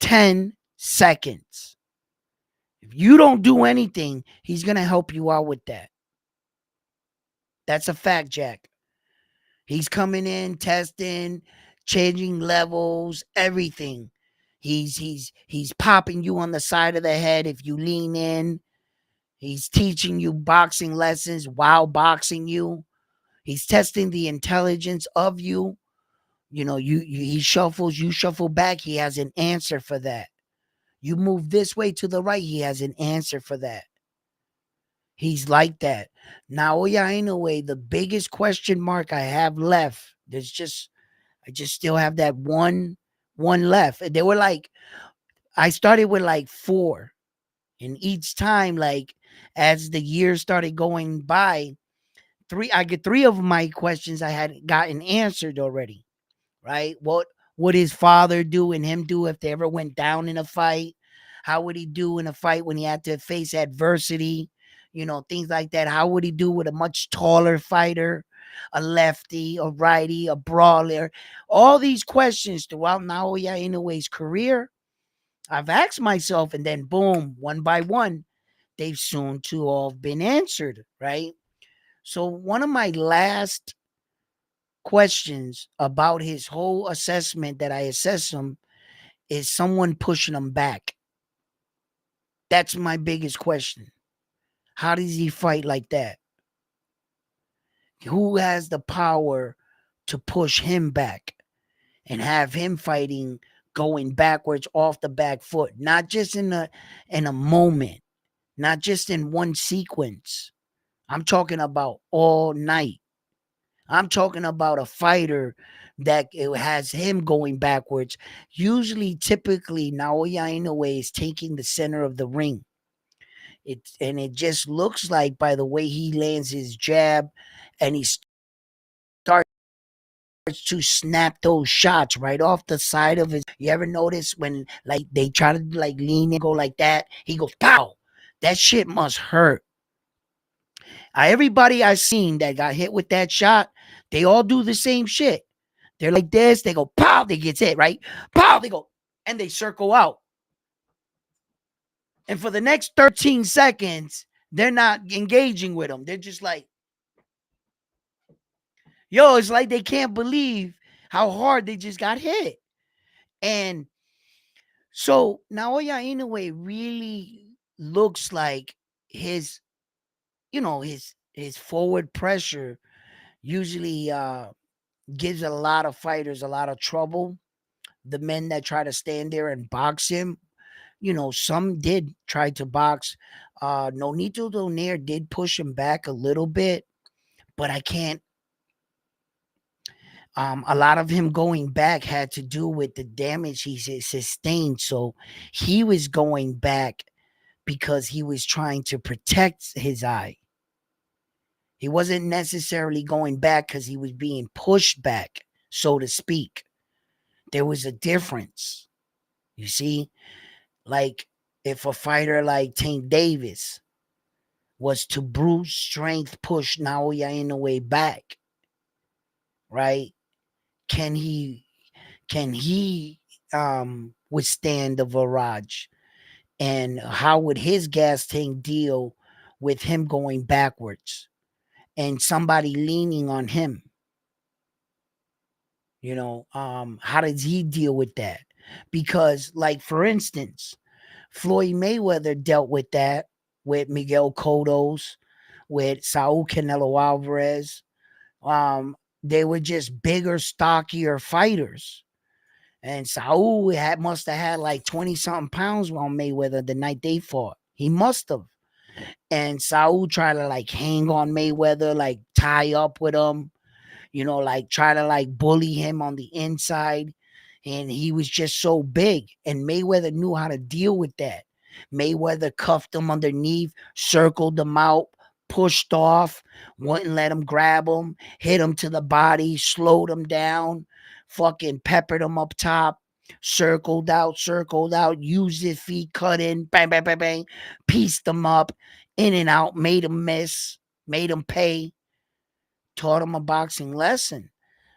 Speaker 1: 10 seconds, if you don't do anything, he's going to help you out with that. That's a fact, Jack. He's coming in, testing, changing levels, everything. He's popping you on the side of the head if you lean in. He's teaching you boxing lessons while boxing you. He's testing the intelligence of you. He shuffles, you shuffle back. He has an answer for that. You move this way to the right. He has an answer for that. He's like that. Naoya Inoue, the biggest question mark I have left, I just still have that one left. And they were like, I started with like 4. And each time, like, as the years started going by, I get 3 of my questions I had gotten answered already. Right? What would his father do and him do if they ever went down in a fight? How would he do in a fight when he had to face adversity? Things like that. How would he do with a much taller fighter, a lefty, a righty, a brawler? All these questions throughout Naoya Inoue's career, I've asked myself, and then boom, one by one, they've soon to all been answered, right? So one of my last questions about his whole assessment that I assess him is someone pushing him back. That's my biggest question. How does he fight like that? Who has the power to push him back and have him fighting going backwards off the back foot, not just in a moment, not just in one sequence. I'm talking about all night. I'm talking about a fighter that it has him going backwards. Usually, typically, Naoya Inoue is taking the center of the ring. It just looks like by the way he lands his jab and he starts to snap those shots right off the side of his. You ever notice when like they try to like lean and go like that? He goes pow. That shit must hurt. Everybody I seen that got hit with that shot, they all do the same shit. They're like this, they go, pow, they get hit, right? Pow, they go, and they circle out. And for the next 13 seconds, they're not engaging with them. They're just like, yo, it's like they can't believe how hard they just got hit. And so Naoya Inoue really looks like his, his forward pressure usually gives a lot of fighters a lot of trouble. The men that try to stand there and box him, some did try to box. Nonito Donaire did push him back a little bit, but I can't. A lot of him going back had to do with the damage he sustained. So he was going back because he was trying to protect his eye. He wasn't necessarily going back because he was being pushed back, so to speak. There was a difference. You see? Like if a fighter like Tank Davis was to brute strength push Naoya Inoue back, right? Can he withstand the barrage? And how would his gas tank deal with him going backwards and somebody leaning on him? How does he deal with that? Because, like, for instance, Floyd Mayweather dealt with that with Miguel Cotto's, with Saul Canelo Alvarez. They were just bigger, stockier fighters. And Saul must have had like 20 something pounds on Mayweather the night they fought. He must have. And Saul tried to like hang on Mayweather, like tie up with him, like try to like bully him on the inside. And he was just so big. And Mayweather knew how to deal with that. Mayweather cuffed him underneath, circled him out, pushed off, wouldn't let him grab him, hit him to the body, slowed him down, fucking peppered him up top, circled out, used his feet, cut in, bang, bang, bang, bang, pieced him up, in and out, made him miss, made him pay, taught him a boxing lesson.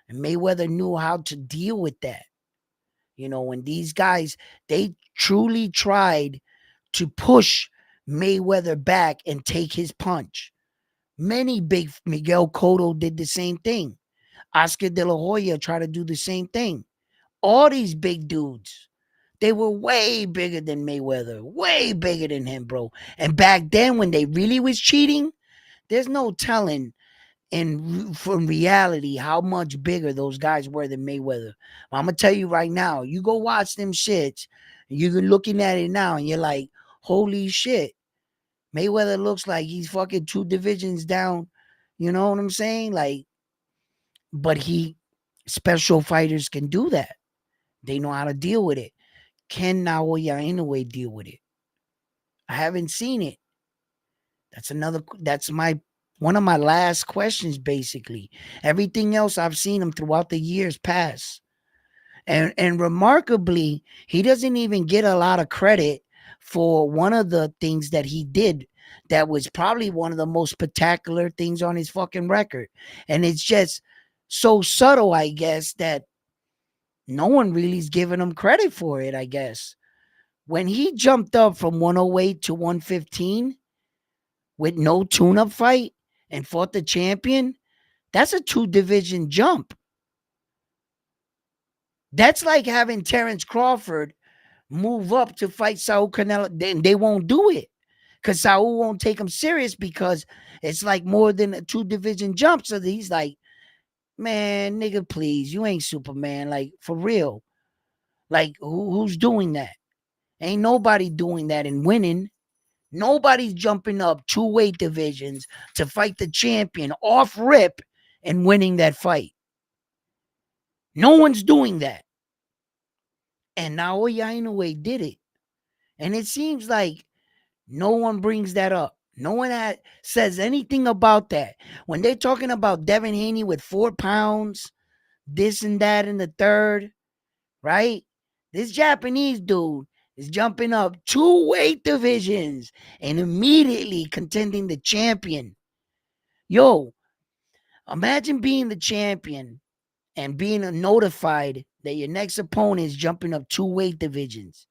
Speaker 1: And Mayweather knew how to deal with that. When these guys, they truly tried to push Mayweather back and take his punch. Many big Miguel Cotto did the same thing. Oscar De La Hoya tried to do the same thing. All these big dudes, they were way bigger than Mayweather, way bigger than him, bro. And back then, when they really was cheating, there's no telling from reality how much bigger those guys were than Mayweather. I'm gonna tell you right now, you go watch them shits, and you're looking at it now, and you're like, holy shit, Mayweather looks like he's fucking 2 divisions down. You know what I'm saying? Like, but special fighters can do that. They know how to deal with it. Can Naoya Inoue deal with it? I haven't seen it. That's one of my last questions, basically. Everything else I've seen him throughout the years past. And remarkably, he doesn't even get a lot of credit for one of the things that he did that was probably one of the most spectacular things on his fucking record. And it's just so subtle, I guess, that no one really is giving him credit for it, I guess. When he jumped up from 108 to 115 with no tune-up fight and fought the champion, that's a 2-division jump. That's like having Terrence Crawford move up to fight Saul Canelo. Then they won't do it because Saul won't take him serious because it's like more than a 2-division jump. So he's like, man, nigga, please, you ain't Superman. Like, for real. Like, who's doing that? Ain't nobody doing that and winning. Nobody's jumping up 2 weight divisions to fight the champion off rip and winning that fight. No one's doing that. And Naoya Inoue did it. And it seems like no one brings that up. No one says anything about that. When they're talking about Devin Haney with 4 pounds, this and that and the third, right? This Japanese dude is jumping up 2 weight divisions and immediately contending the champion. Yo, imagine being the champion and being notified that your next opponent is jumping up 2 weight divisions.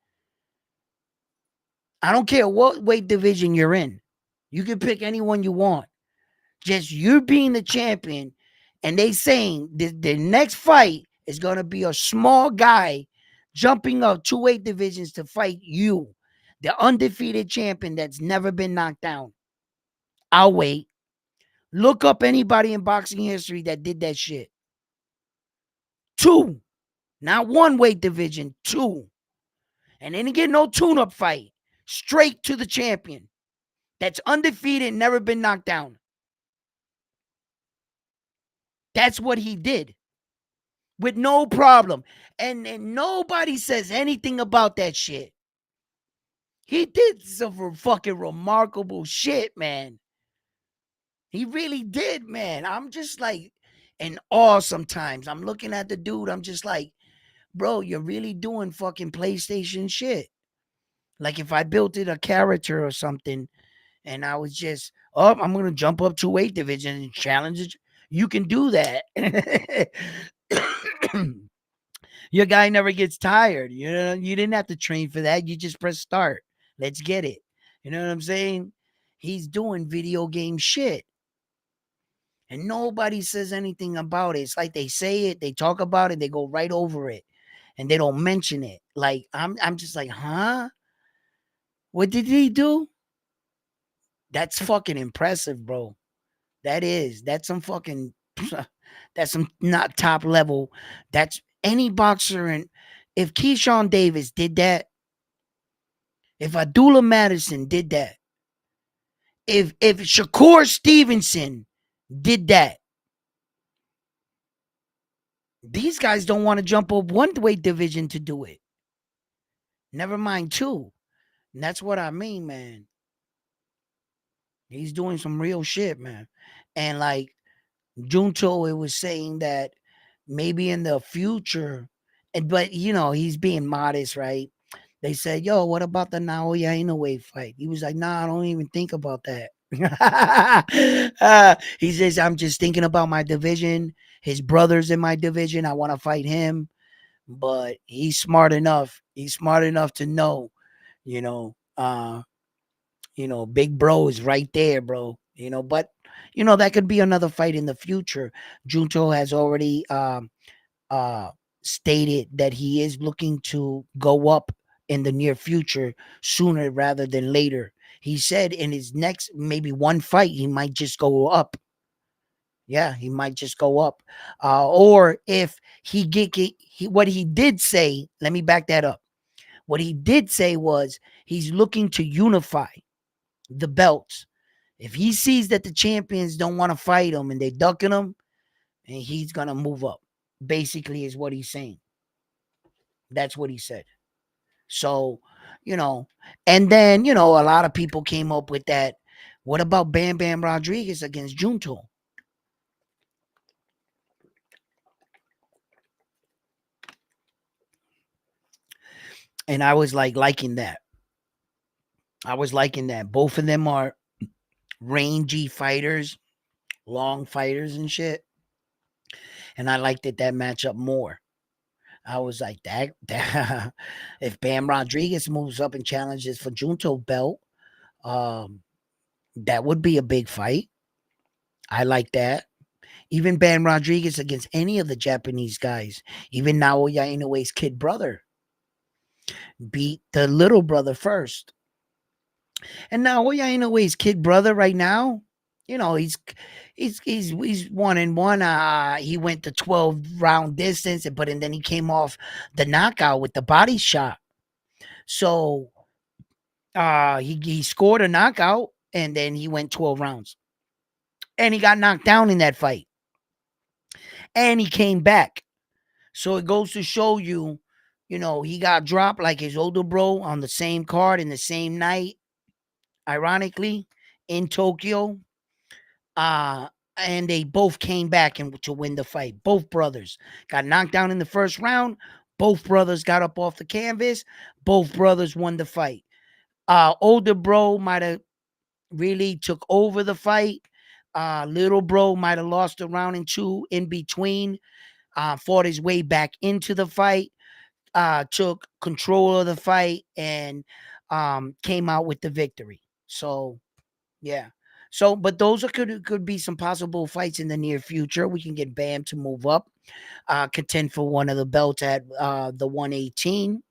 Speaker 1: I don't care what weight division you're in. You can pick anyone you want. Just you being the champion, and they saying the next fight is going to be a small guy jumping up 2 weight divisions to fight you, the undefeated champion that's never been knocked down. I'll wait. Look up anybody in boxing history that did that shit. 2. Not 1 weight division, 2. And then get no tune-up fight. Straight to the champion that's undefeated and never been knocked down. That's what he did. With no problem. And nobody says anything about that shit. He did some fucking remarkable shit, man. He really did, man. I'm just like in awe sometimes. I'm looking at the dude. I'm just like, bro, you're really doing fucking PlayStation shit. Like if I built it a character or something and I was just, oh, I'm going to jump up 2 weight division and challenge it. You can do that. Your guy never gets tired. You know, you didn't have to train for that. You just press start. Let's get it. You know what I'm saying? He's doing video game shit. And nobody says anything about it. It's like they say it, they talk about it, they go right over it. And they don't mention it. Like I'm just like, huh? What did he do? That's fucking impressive, bro. That's some fucking that's some not top level. That's any boxer. And if Keyshawn Davis did that, if Abdullah Madison did that, if Shakur Stevenson did that, these guys don't want to jump up 1 weight division to do it. Never mind 2. And that's what I mean, man. He's doing some real shit, man. And like Junto, it was saying that maybe in the future, but you know, he's being modest, right? They said, yo, what about the Naoya Inoue fight? He was like, nah, I don't even think about that. He says, I'm just thinking about my division. His brother's in my division. I want to fight him. But he's smart enough. He's smart enough to know, you know, big bro is right there, bro. But that could be another fight in the future. Junto has already uh stated that he is looking to go up in the near future sooner rather than later. He said in his next maybe one fight he might just go up. Yeah, he might just go up. Or if what he did say, let me back that up. What he did say was he's looking to unify the belts. If he sees that the champions don't want to fight him and they're ducking him, and he's gonna move up. Basically, is what he's saying. That's what he said. So, and then a lot of people came up with that. What about Bam Bam Rodriguez against Junto? And I was like liking that. I was liking that. Both of them are rangy fighters, long fighters and shit. And I liked that matchup more. I was like, that if Bam Rodriguez moves up and challenges for Junto belt, that would be a big fight. I like that. Even Bam Rodriguez against any of the Japanese guys, even Naoya Inoue's kid brother, beat the little brother first. And Naoya Inoue's kid brother right now, he's 1-1. He went to 12-round distance, and then he came off the knockout with the body shot. So he scored a knockout and then he went 12 rounds. And he got knocked down in that fight. And he came back. So it goes to show you, he got dropped like his older bro on the same card in the same night, ironically, in Tokyo. And they both came back to win the fight. Both brothers got knocked down in the first round. Both brothers got up off the canvas. Both brothers won the fight. Older bro might have really took over the fight. Little bro might have lost a round and two in between. Fought his way back into the fight. Took control of the fight and came out with the victory. So yeah. So, but those are, could be some possible fights in the near future. We can get Bam to move up, contend for one of the belts at the 118.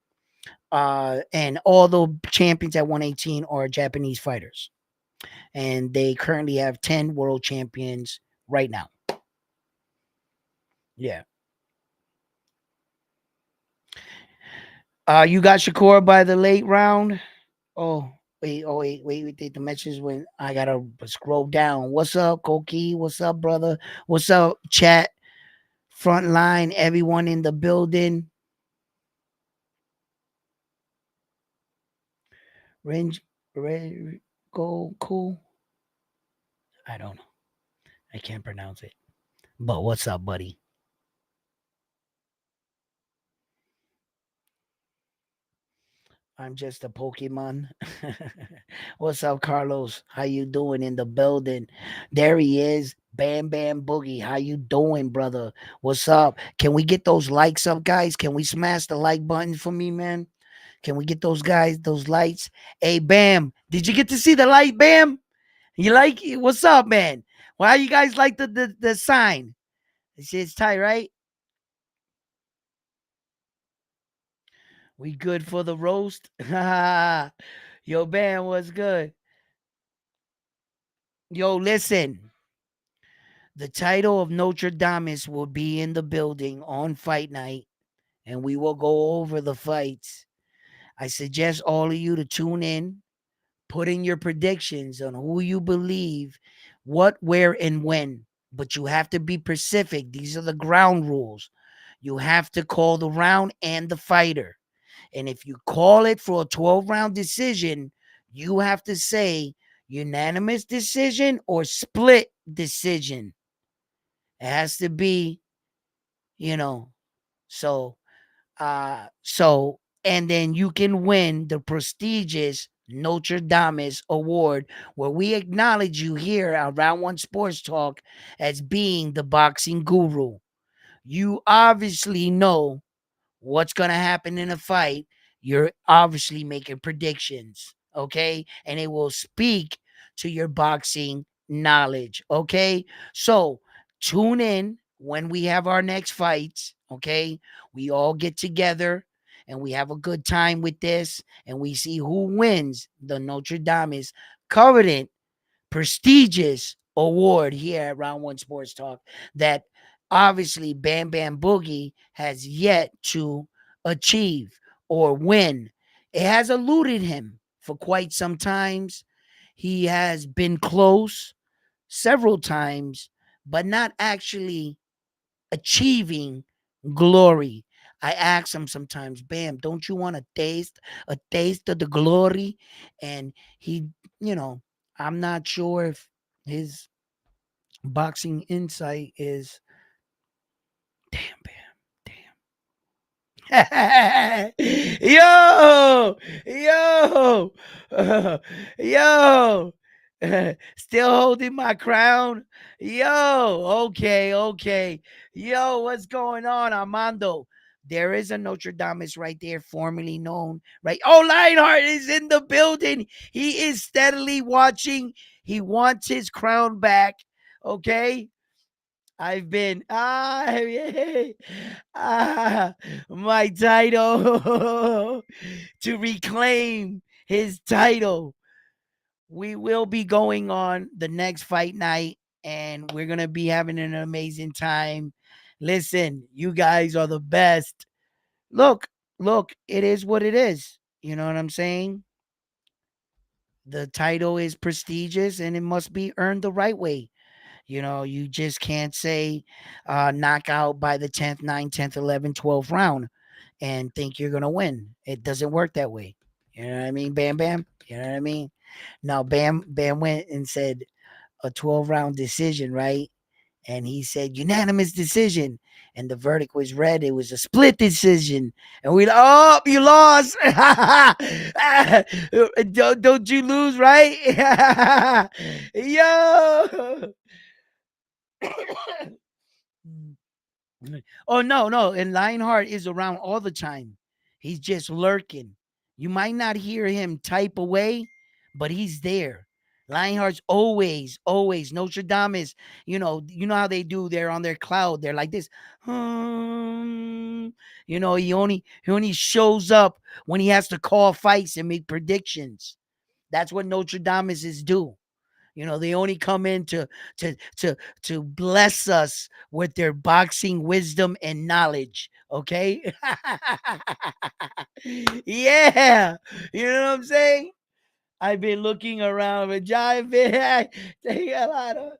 Speaker 1: And all the champions at 118 are Japanese fighters, and they currently have 10 world champions right now. Yeah. You got Shakur by the late round. Oh, wait. The message when I gotta scroll down. What's up, Koki? What's up, brother? What's up, chat? Front line, everyone in the building. Range, go cool. I don't know. I can't pronounce it. But what's up, buddy? I'm just a Pokemon. What's up, Carlos? How you doing in the building? There he is. Bam Bam Boogie. How you doing, brother? What's up? Can we get those likes up, guys? Can we smash the like button for me, man? Can we get those guys, those lights? Hey, Bam. Did you get to see the light, Bam? You like it? What's up, man? Why you guys like the sign? It's tight, right? We good for the roast? Yo, Bam, what's good? Yo, listen. The title of Notre Dame will be in the building on fight night, and we will go over the fights. I suggest all of you to tune in, put in your predictions on who you believe, what, where, and when. But you have to be specific. These are the ground rules. You have to call the round and the fighter. And if you call it for a 12-round decision, you have to say unanimous decision or split decision. It has to be, you know, so and then you can win the prestigious Notre Dame Award, where we acknowledge you here at Round One Sports Talk as being the boxing guru. You obviously know what's going to happen in a fight. You're obviously making predictions, okay? And it will speak to your boxing knowledge, okay? So tune in when we have our next fights, okay? We all get together and we have a good time with this and we see who wins the Notre Dame's coveted prestigious award here at Round One Sports Talk that obviously Bam Bam Boogie has yet to achieve or win. It has eluded him for quite some times. He has been close several times, but not actually achieving glory. I ask him sometimes, Bam, don't you want a taste of the glory? And he, you know, I'm not sure if his boxing insight is damn, Bam, damn. Yo, yo, yo. Still holding my crown. Yo, okay. Yo, what's going on, Armando? There is a Notre Dame right there, formerly known, right? Oh, Lionheart is in the building. He is steadily watching. He wants his crown back. Okay. I've been my title to reclaim his title. We will be going on the next fight night and we're going to be having an amazing time. Listen, you guys are the best. Look, it is what it is. You know what I'm saying? The title is prestigious and it must be earned the right way. You know, you just can't say knockout by the 10th, 9th, 10th, 11th, 12th round and think you're going to win. It doesn't work that way. You know what I mean? Bam, bam. You know what I mean? Now, Bam went and said a 12-round decision, right? And he said unanimous decision, and the verdict was read. It was a split decision, and we, oh, you lost. Don't you lose, right? Yo. Oh, no, no. And Lionheart is around all the time. He's just lurking. You might not hear him type away, but he's there. Lionheart's always, always. Notre Dame is, you know how they do. They're on their cloud. They're like this. He only shows up when he has to call fights and make predictions. That's what Notre Dame is do. They only come in to to to bless us with their boxing wisdom and knowledge. Okay. Yeah. You know what I'm saying? I've been looking around, but I've been taking a lot of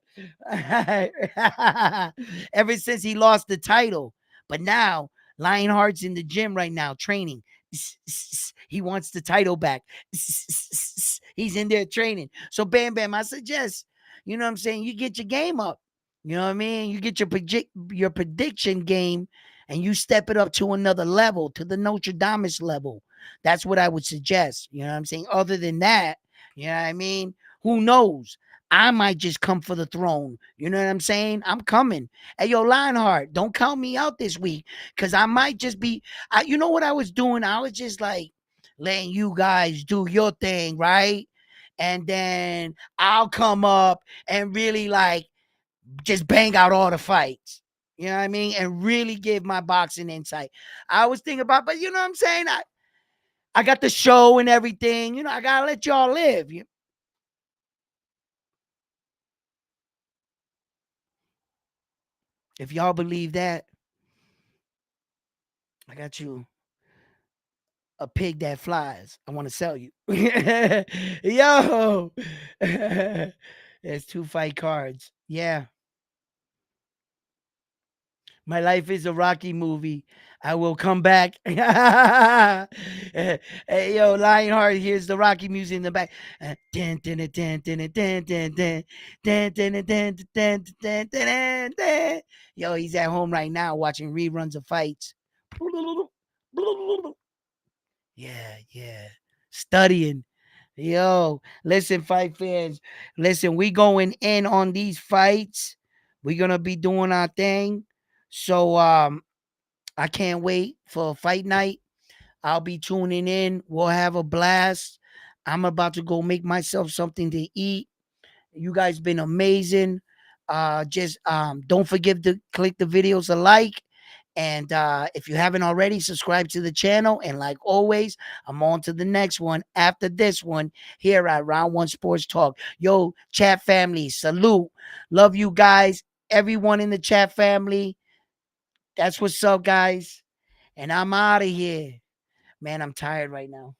Speaker 1: ever since he lost the title. But now Lionheart's in the gym right now training. He wants the title back. He's in there training. So Bam Bam, I suggest, you know what I'm saying, you get your game up. You know what I mean? You get your prediction game and you step it up to another level, to the Notre Dame level. That's what I would suggest. You know what I'm saying? Other than that, you know what I mean? Who knows? I might just come for the throne. You know what I'm saying? I'm coming. Hey, yo, Lionheart, don't count me out this week because I might just be. You know what I was doing? I was just like letting you guys do your thing, right? And then I'll come up and really like just bang out all the fights. You know what I mean? And really give my boxing insight. I was thinking about, but you know what I'm saying? I got the show and everything. I gotta let y'all live. If y'all believe that, I got you a pig that flies. I want to sell you. Yo. There's 2 fight cards. Yeah. My life is a Rocky movie. I will come back. Hey, yo, Lionheart, here's the Rocky music in the back. Dun, dun, dun, dun, dun, dun, dun, dun, dun, dun, dun, dun, dun, dun, dun, dun. Yo, he's at home right now watching reruns of fights. Yeah, yeah. Studying. Yo, listen, fight fans. Listen, we going in on these fights. We're gonna be doing our thing. So I can't wait for fight night. I'll be tuning in. We'll have a blast. I'm about to go make myself something to eat. You guys been amazing. Just don't forget to click the videos a like. And if you haven't already, subscribe to the channel. And like always, I'm on to the next one after this one here at Round One Sports Talk. Yo, chat family, salute. Love you guys. Everyone in the chat family. That's what's up, guys. And I'm out of here. Man, I'm tired right now.